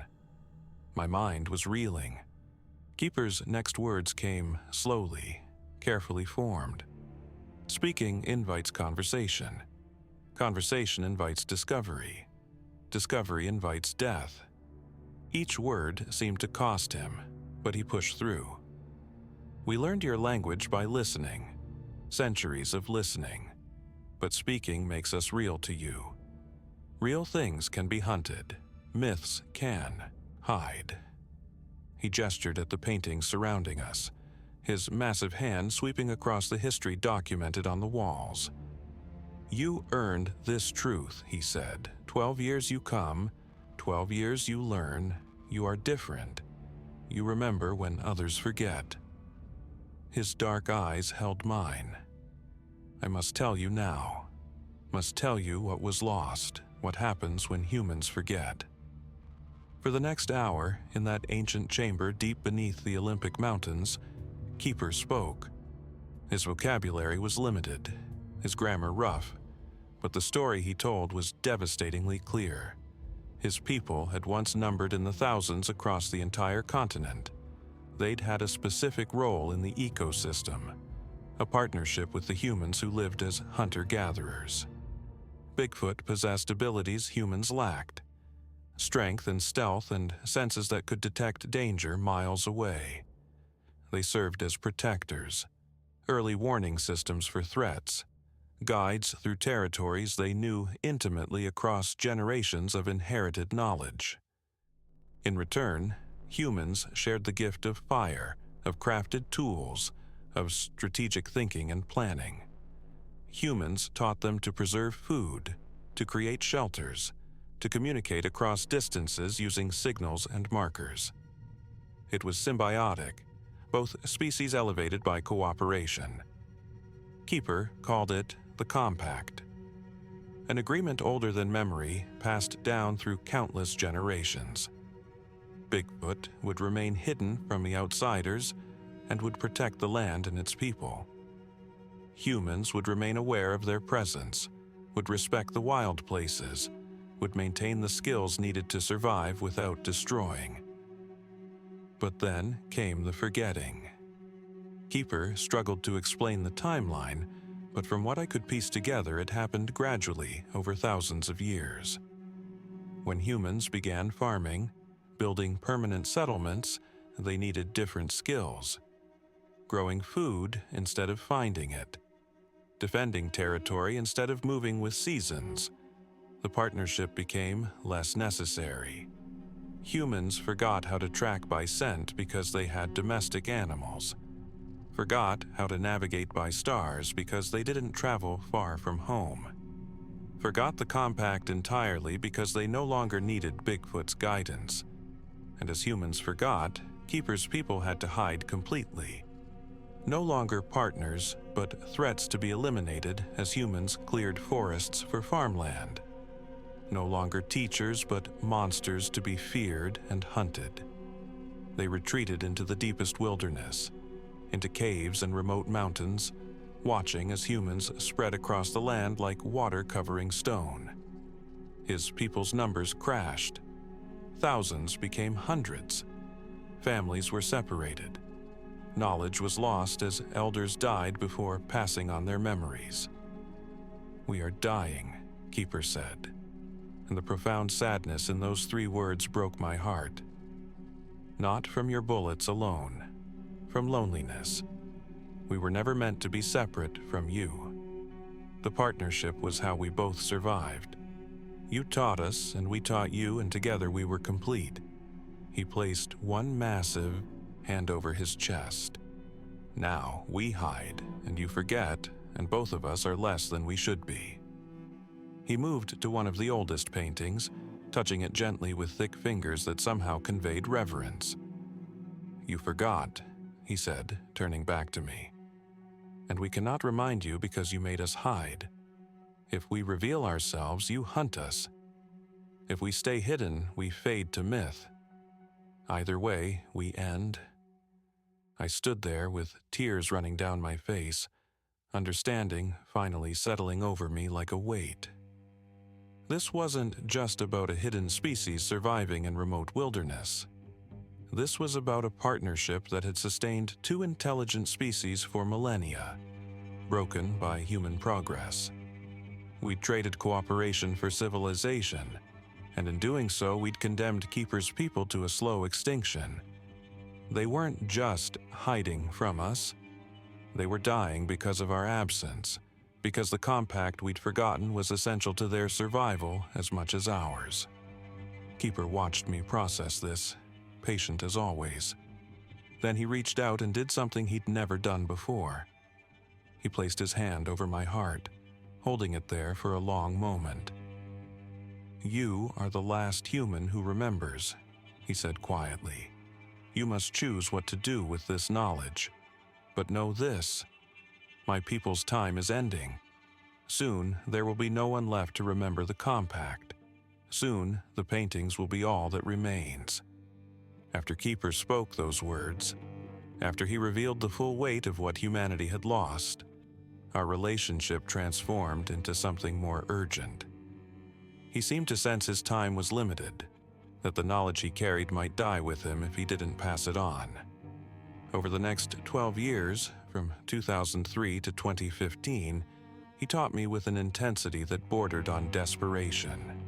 My mind was reeling. Keeper's next words came slowly, carefully formed. Speaking invites conversation. Conversation invites discovery. Discovery invites death. Each word seemed to cost him, but he pushed through. "We learned your language by listening. Centuries of listening. But speaking makes us real to you. Real things can be hunted. Myths can hide." He gestured at the paintings surrounding us, his massive hand sweeping across the history documented on the walls. "You earned this truth," he said. 12 years you come, 12 years you learn, you are different. You remember when others forget." His dark eyes held mine. "I must tell you now. Must tell you what was lost, what happens when humans forget." For the next hour, in that ancient chamber deep beneath the Olympic Mountains, Keeper spoke. His vocabulary was limited, his grammar rough, but the story he told was devastatingly clear. His people had once numbered in the thousands across the entire continent. They'd had a specific role in the ecosystem, a partnership with the humans who lived as hunter-gatherers. Bigfoot possessed abilities humans lacked: strength and stealth and senses that could detect danger miles away. They served as protectors, early warning systems for threats, guides through territories they knew intimately across generations of inherited knowledge. In return, humans shared the gift of fire, of crafted tools, of strategic thinking and planning. Humans taught them to preserve food, to create shelters, to communicate across distances using signals and markers. It was symbiotic, both species elevated by cooperation. Keeper called it the Compact, an agreement older than memory, passed down through countless generations. Bigfoot would remain hidden from the outsiders and would protect the land and its people. Humans would remain aware of their presence, would respect the wild places, would maintain the skills needed to survive without destroying. But then came the forgetting. Keeper struggled to explain the timeline, but from what I could piece together, it happened gradually over thousands of years. When humans began farming, building permanent settlements, they needed different skills. Growing food instead of finding it. Defending territory instead of moving with seasons. The partnership became less necessary. Humans forgot how to track by scent because they had domestic animals. Forgot how to navigate by stars because they didn't travel far from home. Forgot the Compact entirely because they no longer needed Bigfoot's guidance. And as humans forgot, Keeper's people had to hide completely. No longer partners, but threats to be eliminated as humans cleared forests for farmland. No longer teachers, but monsters to be feared and hunted. They retreated into the deepest wilderness, into caves and remote mountains, watching as humans spread across the land like water covering stone. His people's numbers crashed. Thousands became hundreds. Families were separated. Knowledge was lost as elders died before passing on their memories. "We are dying," Keeper said, and the profound sadness in those 3 words broke my heart. Not from your bullets alone, from loneliness. We were never meant to be separate from you. The partnership was how we both survived. You taught us, and we taught you, and together we were complete. He placed one massive hand over his chest. Now we hide, and you forget, and both of us are less than we should be. He moved to one of the oldest paintings, touching it gently with thick fingers that somehow conveyed reverence. "You forgot," he said, turning back to me. "And we cannot remind you because you made us hide. If we reveal ourselves, you hunt us. If we stay hidden, we fade to myth. Either way, we end I stood there with tears running down my face, understanding finally settling over me like a weight. This wasn't just about a hidden species surviving in remote wilderness. This was about a partnership that had sustained two intelligent species for millennia, broken by human progress. We'd traded cooperation for civilization, and in doing so, we'd condemned Keeper's people to a slow extinction. They weren't just hiding from us. They were dying because of our absence, because the compact we'd forgotten was essential to their survival as much as ours. Keeper watched me process this, patient as always. Then he reached out and did something he'd never done before. He placed his hand over my heart, holding it there for a long moment. "You are the last human who remembers," he said quietly. "You must choose what to do with this knowledge. But know this, my people's time is ending. Soon there will be no one left to remember the compact. Soon the paintings will be all that remains." After Keeper spoke those words, after he revealed the full weight of what humanity had lost, our relationship transformed into something more urgent. He seemed to sense his time was limited, that the knowledge he carried might die with him if he didn't pass it on. Over the next 12 years, from 2003 to 2015, he taught me with an intensity that bordered on desperation.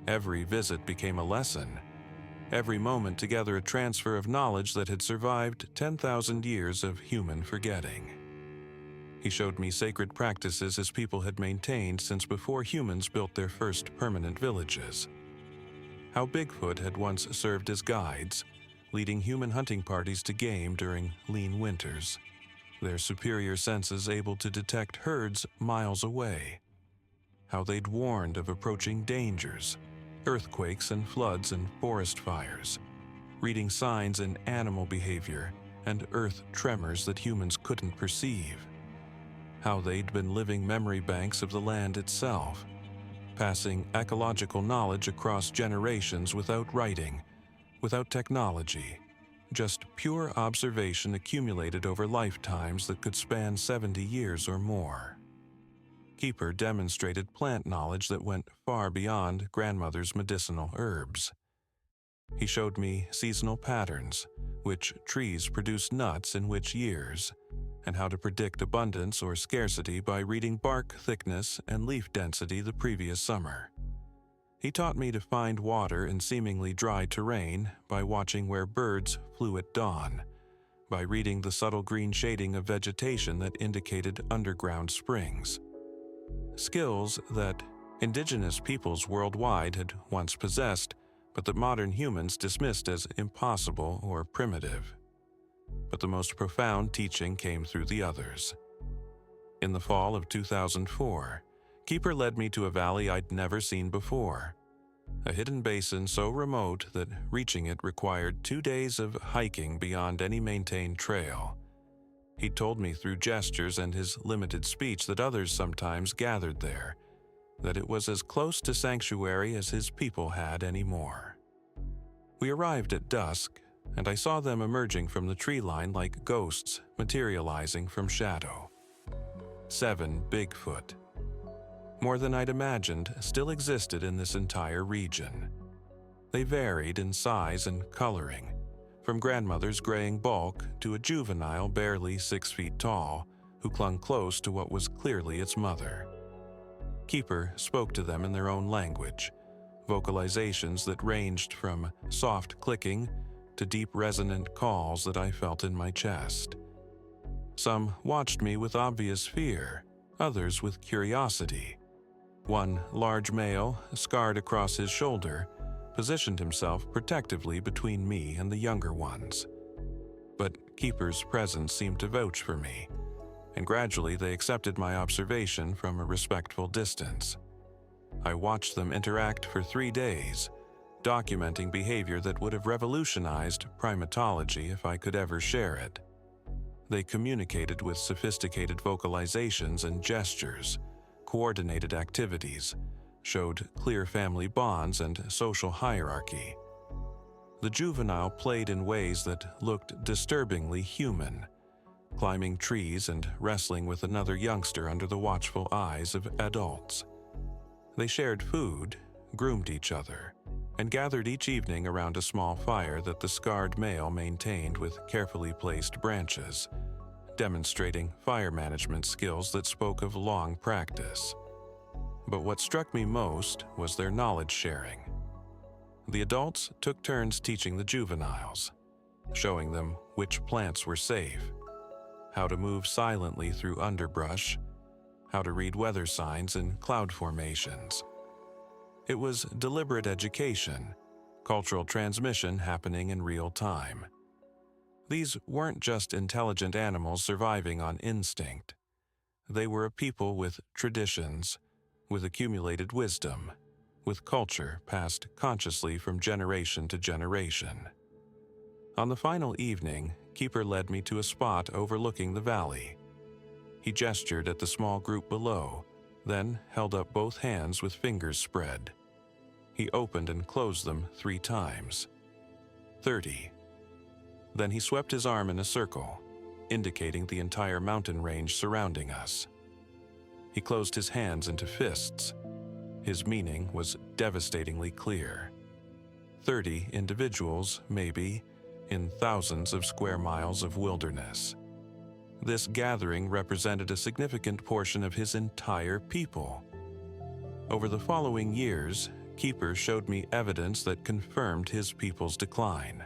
Every visit became a lesson, every moment together a transfer of knowledge that had survived 10,000 years of human forgetting. He showed me sacred practices his people had maintained since before humans built their first permanent villages. How Bigfoot had once served as guides, leading human hunting parties to game during lean winters, their superior senses able to detect herds miles away. How they'd warned of approaching dangers, earthquakes and floods and forest fires, reading signs in animal behavior and earth tremors that humans couldn't perceive. How they'd been living memory banks of the land itself, passing ecological knowledge across generations without writing, without technology, just pure observation accumulated over lifetimes that could span 70 years or more. Keeper demonstrated plant knowledge that went far beyond grandmother's medicinal herbs. He showed me seasonal patterns, which trees produce nuts in which years, and how to predict abundance or scarcity by reading bark thickness and leaf density the previous summer. He taught me to find water in seemingly dry terrain by watching where birds flew at dawn, by reading the subtle green shading of vegetation that indicated underground springs. Skills that indigenous peoples worldwide had once possessed, but that modern humans dismissed as impossible or primitive. But the most profound teaching came through the others. In the fall of 2004, Keeper led me to a valley I'd never seen before, a hidden basin so remote that reaching it required 2 days of hiking beyond any maintained trail. He told me through gestures and his limited speech that others sometimes gathered there, that it was as close to sanctuary as his people had anymore. We arrived at dusk, and I saw them emerging from the tree line like ghosts materializing from shadow. 7 Bigfoot. More than I'd imagined still existed in this entire region. They varied in size and coloring, from grandmother's graying bulk to a juvenile barely 6 feet tall who clung close to what was clearly its mother. Keeper spoke to them in their own language, vocalizations that ranged from soft clicking to deep resonant calls that I felt in my chest. Some watched me with obvious fear, others with curiosity. One large male, scarred across his shoulder, positioned himself protectively between me and the younger ones. But Keeper's presence seemed to vouch for me, and gradually they accepted my observation from a respectful distance. I watched them interact for 3 days, documenting behavior that would have revolutionized primatology if I could ever share it. They communicated with sophisticated vocalizations and gestures, coordinated activities, showed clear family bonds and social hierarchy. The juvenile played in ways that looked disturbingly human, climbing trees and wrestling with another youngster under the watchful eyes of adults. They shared food, groomed each other, and gathered each evening around a small fire that the scarred male maintained with carefully placed branches, demonstrating fire management skills that spoke of long practice. But what struck me most was their knowledge sharing. The adults took turns teaching the juveniles, showing them which plants were safe, how to move silently through underbrush, how to read weather signs and cloud formations. It was deliberate education, cultural transmission happening in real time. These weren't just intelligent animals surviving on instinct. They were a people with traditions, with accumulated wisdom, with culture passed consciously from generation to generation. On the final evening, Keeper led me to a spot overlooking the valley. He gestured at the small group below, then held up both hands with fingers spread. He opened and closed them 3 times. 30. Then he swept his arm in a circle, indicating the entire mountain range surrounding us. He closed his hands into fists. His meaning was devastatingly clear. 30 individuals, maybe, in thousands of square miles of wilderness. This gathering represented a significant portion of his entire people. Over the following years, Keeper showed me evidence that confirmed his people's decline.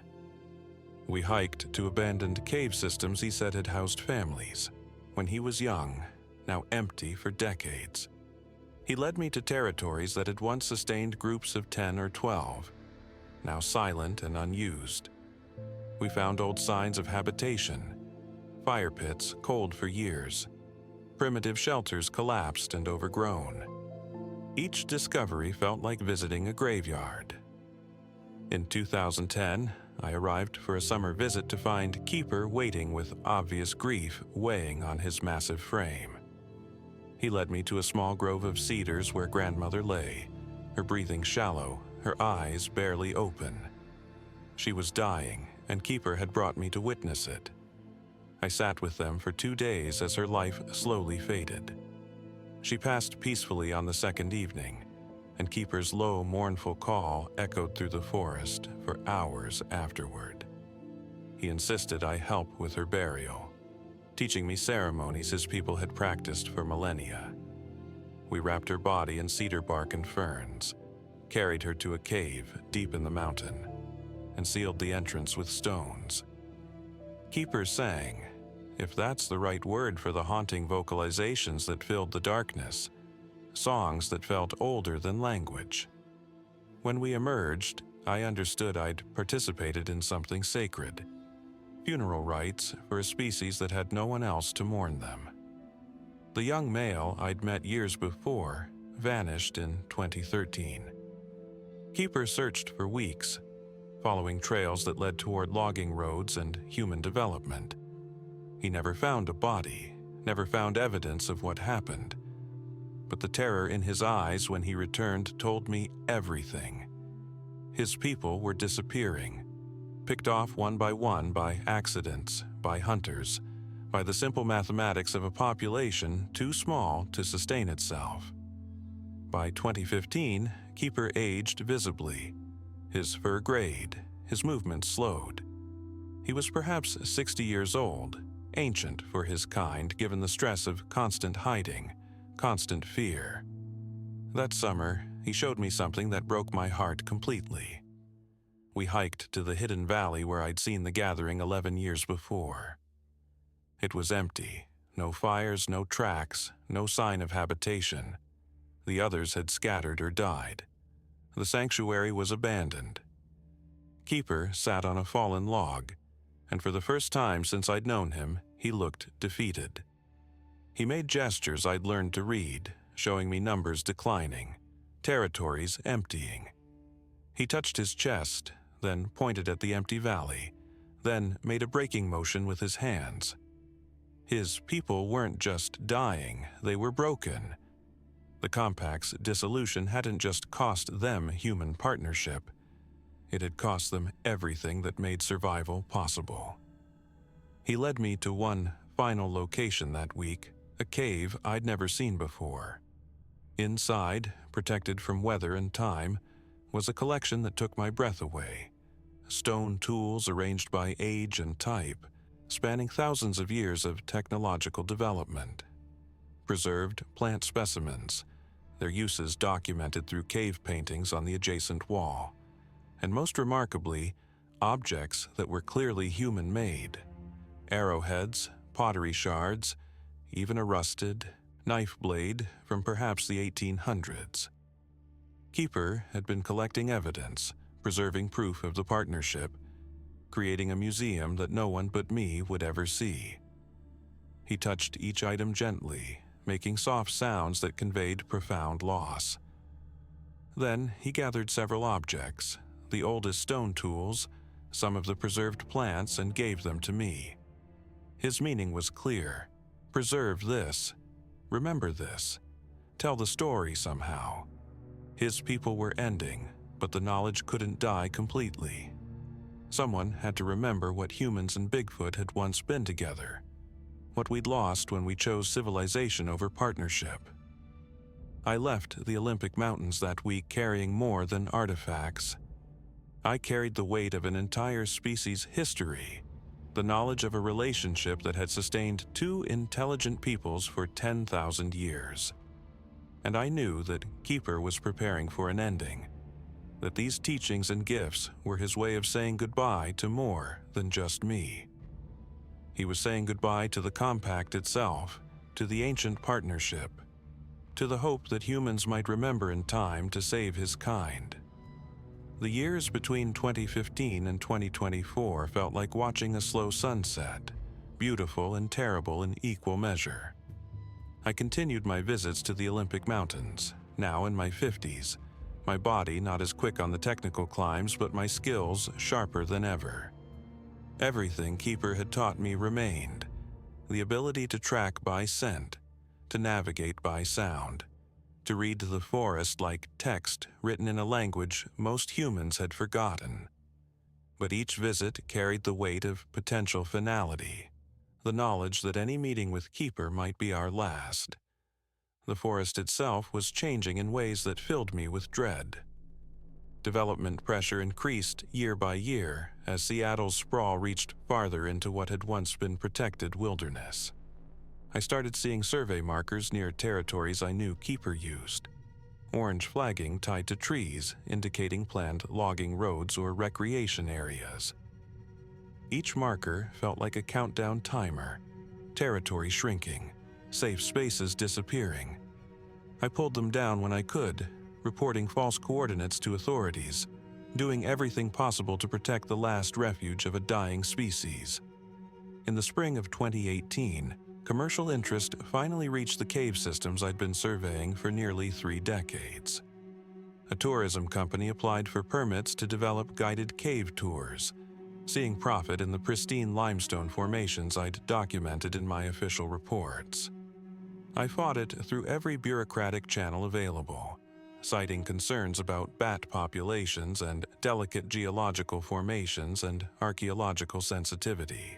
We hiked to abandoned cave systems he said had housed families. When he was young, now empty for decades. He led me to territories that had once sustained groups of 10 or 12, now silent and unused. We found old signs of habitation, fire pits cold for years, primitive shelters collapsed and overgrown. Each discovery felt like visiting a graveyard. In 2010, I arrived for a summer visit to find Keeper waiting with obvious grief weighing on his massive frame. He led me to a small grove of cedars where grandmother lay, her breathing shallow, her eyes barely open. She was dying, and Keeper had brought me to witness it. I sat with them for 2 days as her life slowly faded. She passed peacefully on the second evening, and Keeper's low, mournful call echoed through the forest for hours afterward. He insisted I help with her burial, teaching me ceremonies his people had practiced for millennia. We wrapped her body in cedar bark and ferns, carried her to a cave deep in the mountain, and sealed the entrance with stones. Keeper sang, if that's the right word for the haunting vocalizations that filled the darkness, songs that felt older than language. When we emerged, I understood I'd participated in something sacred, funeral rites for a species that had no one else to mourn them. The young male I'd met years before vanished in 2013. Keeper searched for weeks, following trails that led toward logging roads and human development. He never found a body, never found evidence of what happened. But the terror in his eyes when he returned told me everything. His people were disappearing, picked off one by accidents, by hunters, by the simple mathematics of a population too small to sustain itself. By 2015, Keeper aged visibly. His fur grayed, his movements slowed. He was perhaps 60 years old, ancient for his kind given the stress of constant hiding, constant fear. That summer, he showed me something that broke my heart completely. We hiked to the hidden valley where I'd seen the gathering 11 years before. It was empty, no fires, no tracks, no sign of habitation. The others had scattered or died. The sanctuary was abandoned. Keeper sat on a fallen log, and for the first time since I'd known him, he looked defeated. He made gestures I'd learned to read, showing me numbers declining, territories emptying. He touched his chest, then pointed at the empty valley, then made a braking motion with his hands. His people weren't just dying, they were broken. The compact's dissolution hadn't just cost them human partnership. It had cost them everything that made survival possible. He led me to one final location that week, a cave I'd never seen before. Inside, protected from weather and time, was a collection that took my breath away. Stone tools arranged by age and type, spanning thousands of years of technological development. Preserved plant specimens, their uses documented through cave paintings on the adjacent wall. And most remarkably, objects that were clearly human-made. Arrowheads, pottery shards, even a rusted knife blade from perhaps the 1800s. Keeper had been collecting evidence, preserving proof of the partnership, creating a museum that no one but me would ever see. He touched each item gently, making soft sounds that conveyed profound loss. Then he gathered several objects, the oldest stone tools, some of the preserved plants, and gave them to me. His meaning was clear. Preserve this. Remember this. Tell the story somehow. His people were ending, but the knowledge couldn't die completely. Someone had to remember what humans and Bigfoot had once been together, what we'd lost when we chose civilization over partnership. I left the Olympic Mountains that week carrying more than artifacts. I carried the weight of an entire species' history, the knowledge of a relationship that had sustained two intelligent peoples for 10,000 years. And I knew that Keeper was preparing for an ending, that these teachings and gifts were his way of saying goodbye to more than just me. He was saying goodbye to the compact itself, to the ancient partnership, to the hope that humans might remember in time to save his kind. The years between 2015 and 2024 felt like watching a slow sunset, beautiful and terrible in equal measure. I continued my visits to the Olympic Mountains, now in my 50s, my body not as quick on the technical climbs, but my skills sharper than ever. Everything Keeper had taught me remained, the ability to track by scent, to navigate by sound, to read the forest like text written in a language most humans had forgotten. But each visit carried the weight of potential finality, the knowledge that any meeting with Keeper might be our last. The forest itself was changing in ways that filled me with dread. Development pressure increased year by year as Seattle's sprawl reached farther into what had once been protected wilderness. I started seeing survey markers near territories I knew Keeper used. Orange flagging tied to trees indicating planned logging roads or recreation areas. Each marker felt like a countdown timer, territory shrinking, safe spaces disappearing. I pulled them down when I could, reporting false coordinates to authorities, doing everything possible to protect the last refuge of a dying species. In the spring of 2018, commercial interest finally reached the cave systems I'd been surveying for nearly 3 decades. A tourism company applied for permits to develop guided cave tours, seeing profit in the pristine limestone formations I'd documented in my official reports. I fought it through every bureaucratic channel available, citing concerns about bat populations and delicate geological formations and archaeological sensitivity.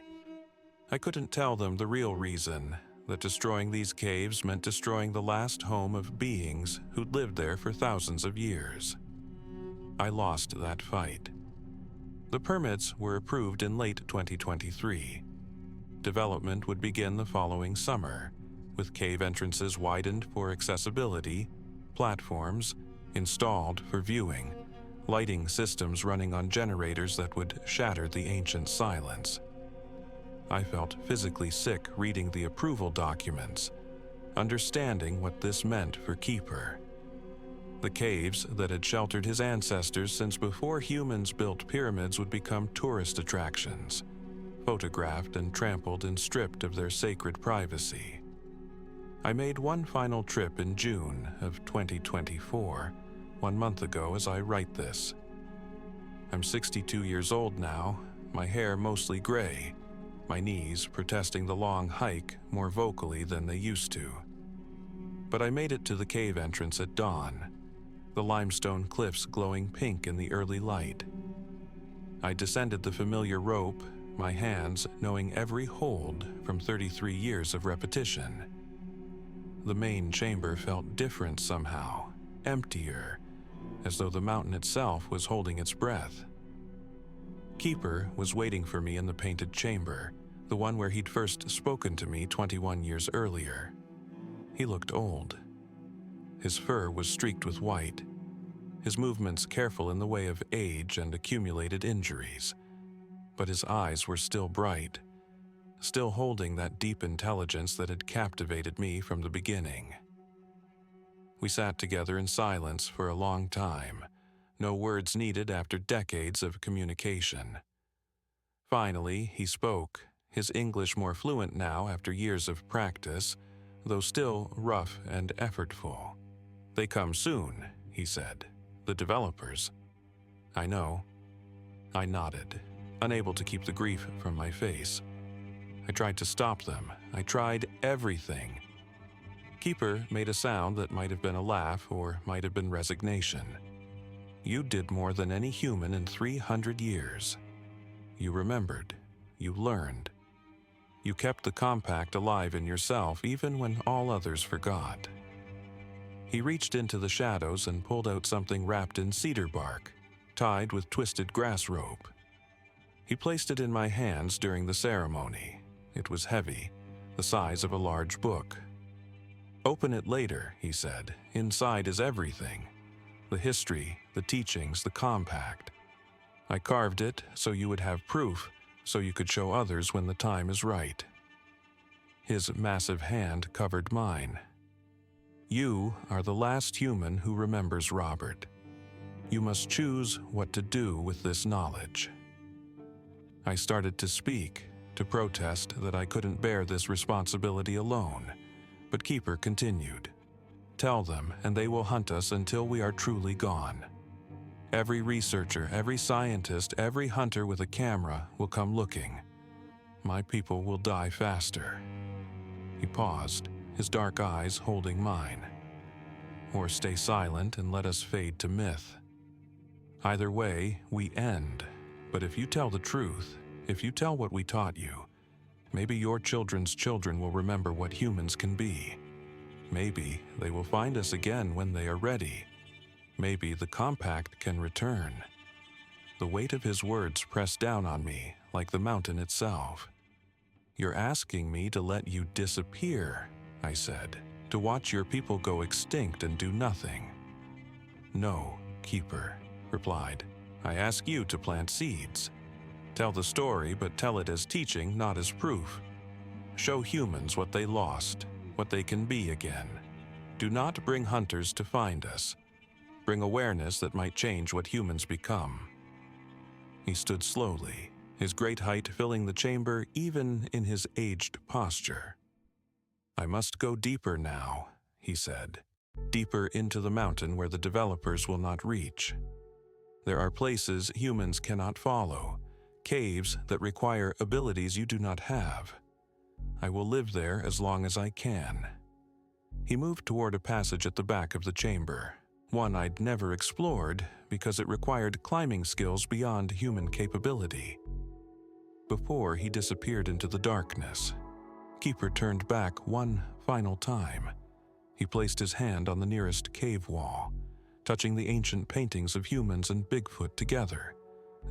I couldn't tell them the real reason, that destroying these caves meant destroying the last home of beings who'd lived there for thousands of years. I lost that fight. The permits were approved in late 2023. Development would begin the following summer, with cave entrances widened for accessibility, platforms installed for viewing, lighting systems running on generators that would shatter the ancient silence. I felt physically sick reading the approval documents, understanding what this meant for Keeper. The caves that had sheltered his ancestors since before humans built pyramids would become tourist attractions, photographed and trampled and stripped of their sacred privacy. I made one final trip in June of 2024, 1 month ago as I write this. I'm 62 years old now, my hair mostly gray, my knees protesting the long hike more vocally than they used to. But I made it to the cave entrance at dawn, the limestone cliffs glowing pink in the early light. I descended the familiar rope, my hands knowing every hold from 33 years of repetition. The main chamber felt different somehow, emptier, as though the mountain itself was holding its breath. Keeper was waiting for me in the painted chamber, the one where he'd first spoken to me 21 years earlier. He looked old. His fur was streaked with white, his movements careful in the way of age and accumulated injuries. But his eyes were still bright, still holding that deep intelligence that had captivated me from the beginning. We sat together in silence for a long time, no words needed after decades of communication. Finally, he spoke, his English more fluent now after years of practice, though still rough and effortful. "They come soon," he said. "The developers." "I know." I nodded, unable to keep the grief from my face. I tried to stop them. I tried everything. Keeper made a sound that might have been a laugh or might have been resignation. "You did more than any human in 300 years. You remembered. You learned. You kept the compact alive in yourself even when all others forgot." He reached into the shadows and pulled out something wrapped in cedar bark, tied with twisted grass rope. He placed it in my hands during the ceremony. It was heavy, the size of a large book. "Open it later," he said. "Inside is everything. The history, the teachings, the compact. I carved it so you would have proof, so you could show others when the time is right." His massive hand covered mine. "You are the last human who remembers Robert. You must choose what to do with this knowledge." I started to speak, to protest that I couldn't bear this responsibility alone, but Keeper continued. "Tell them, and they will hunt us until we are truly gone. Every researcher, every scientist, every hunter with a camera will come looking. My people will die faster." He paused, his dark eyes holding mine. "Or stay silent and let us fade to myth. Either way, we end. But if you tell the truth, if you tell what we taught you, maybe your children's children will remember what humans can be. Maybe they will find us again when they are ready. Maybe the compact can return." The weight of his words pressed down on me, like the mountain itself. "You're asking me to let you disappear," I said, "to watch your people go extinct and do nothing." "No," Keeper replied. "I ask you to plant seeds. Tell the story, but tell it as teaching, not as proof. Show humans what they lost, what they can be again. Do not bring hunters to find us. Bring awareness that might change what humans become." He stood slowly, his great height filling the chamber even in his aged posture. "I must go deeper now," he said. "Deeper into the mountain where the developers will not reach. There are places humans cannot follow, caves that require abilities you do not have. I will live there as long as I can." He moved toward a passage at the back of the chamber, one I'd never explored because it required climbing skills beyond human capability. Before he disappeared into the darkness, Keeper turned back one final time. He placed his hand on the nearest cave wall, touching the ancient paintings of humans and Bigfoot together,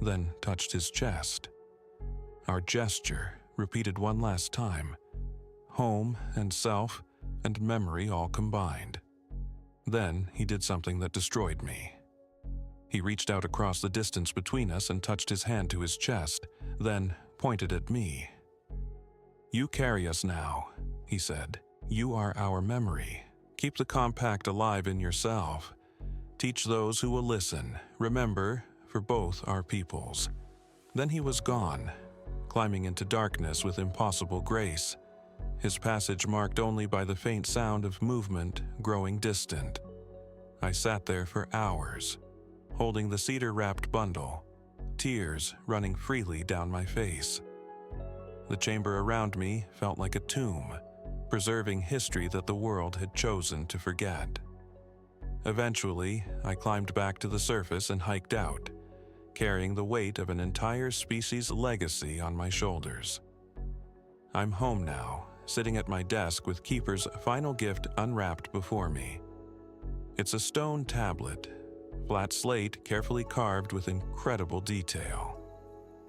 then touched his chest. Our gesture repeated one last time, home and self and memory all combined. Then he did something that destroyed me. He reached out across the distance between us and touched his hand to his chest, then pointed at me. "You carry us now," he said. "You are our memory. Keep the compact alive in yourself. Teach those who will listen. Remember, for both our peoples." Then he was gone, climbing into darkness with impossible grace, his passage marked only by the faint sound of movement growing distant. I sat there for hours, holding the cedar-wrapped bundle, tears running freely down my face. The chamber around me felt like a tomb, preserving history that the world had chosen to forget. Eventually, I climbed back to the surface and hiked out, carrying the weight of an entire species' legacy on my shoulders. I'm home now, sitting at my desk with Keeper's final gift unwrapped before me. It's a stone tablet, flat slate carefully carved with incredible detail.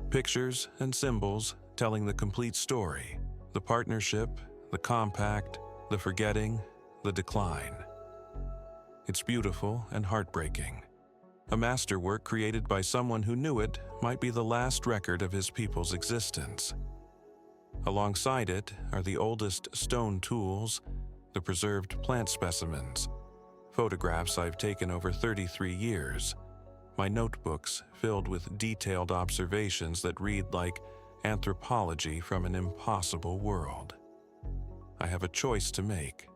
Pictures and symbols telling the complete story, the partnership, the compact, the forgetting, the decline. It's beautiful and heartbreaking. A masterwork created by someone who knew it might be the last record of his people's existence. Alongside it are the oldest stone tools, the preserved plant specimens, photographs I've taken over 33 years, my notebooks filled with detailed observations that read like anthropology from an impossible world. I have a choice to make.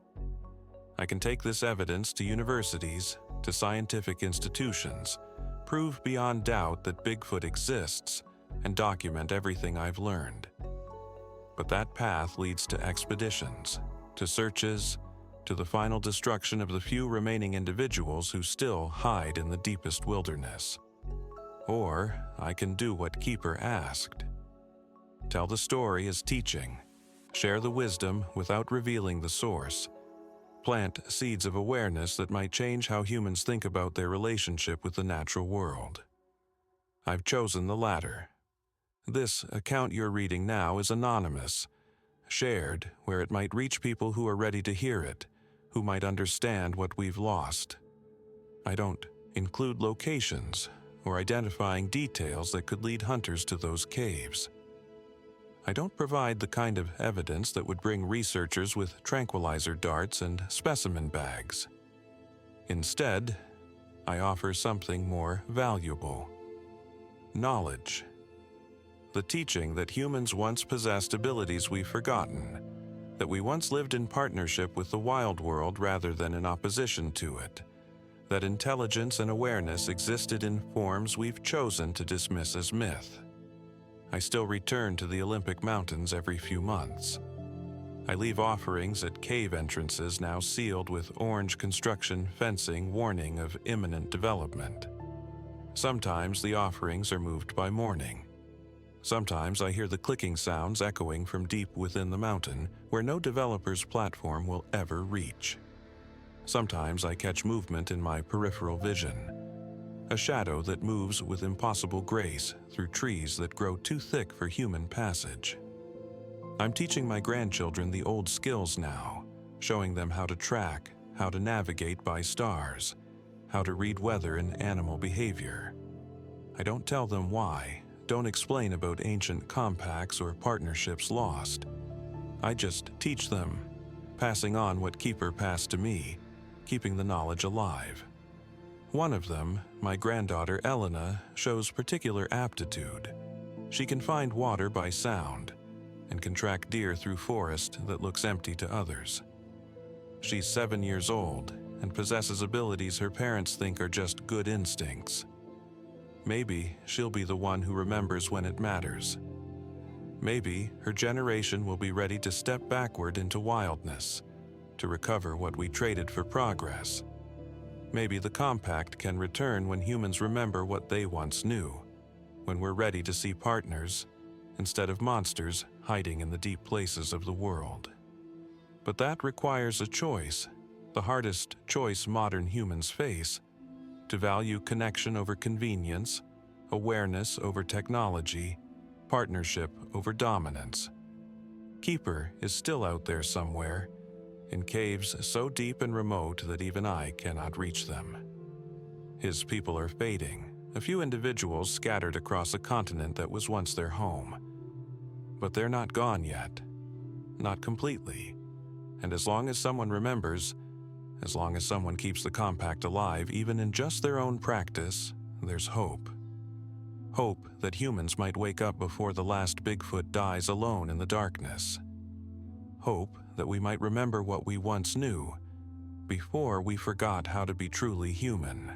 I can take this evidence to universities, to scientific institutions, prove beyond doubt that Bigfoot exists, and document everything I've learned. But that path leads to expeditions, to searches, to the final destruction of the few remaining individuals who still hide in the deepest wilderness. Or I can do what Keeper asked. Tell the story as teaching, share the wisdom without revealing the source, plant seeds of awareness that might change how humans think about their relationship with the natural world. I've chosen the latter. This account you're reading now is anonymous, shared where it might reach people who are ready to hear it, who might understand what we've lost. I don't include locations or identifying details that could lead hunters to those caves. I don't provide the kind of evidence that would bring researchers with tranquilizer darts and specimen bags. Instead, I offer something more valuable: knowledge. The teaching that humans once possessed abilities we've forgotten, that we once lived in partnership with the wild world rather than in opposition to it, that intelligence and awareness existed in forms we've chosen to dismiss as myth. I still return to the Olympic Mountains every few months. I leave offerings at cave entrances now sealed with orange construction fencing warning of imminent development. Sometimes the offerings are moved by morning. Sometimes I hear the clicking sounds echoing from deep within the mountain where no developer's platform will ever reach. Sometimes I catch movement in my peripheral vision, a shadow that moves with impossible grace through trees that grow too thick for human passage. I'm teaching my grandchildren the old skills now, showing them how to track, how to navigate by stars, how to read weather and animal behavior. I don't tell them why, don't explain about ancient compacts or partnerships lost. I just teach them, passing on what Keeper passed to me, keeping the knowledge alive. One of them, my granddaughter Elena, shows particular aptitude. She can find water by sound and can track deer through forest that looks empty to others. She's 7 years old and possesses abilities her parents think are just good instincts. Maybe she'll be the one who remembers when it matters. Maybe her generation will be ready to step backward into wildness, to recover what we traded for progress. Maybe the compact can return when humans remember what they once knew, when we're ready to see partners instead of monsters hiding in the deep places of the world. But that requires a choice, the hardest choice modern humans face: to value connection over convenience, awareness over technology, partnership over dominance. Keeper is still out there somewhere, in caves so deep and remote that even I cannot reach them. His people are fading, a few individuals scattered across a continent that was once their home. But they're not gone yet, not completely. And as long as someone remembers, as long as someone keeps the compact alive, even in just their own practice, there's hope. Hope that humans might wake up before the last Bigfoot dies alone in the darkness. Hope that we might remember what we once knew, before we forgot how to be truly human.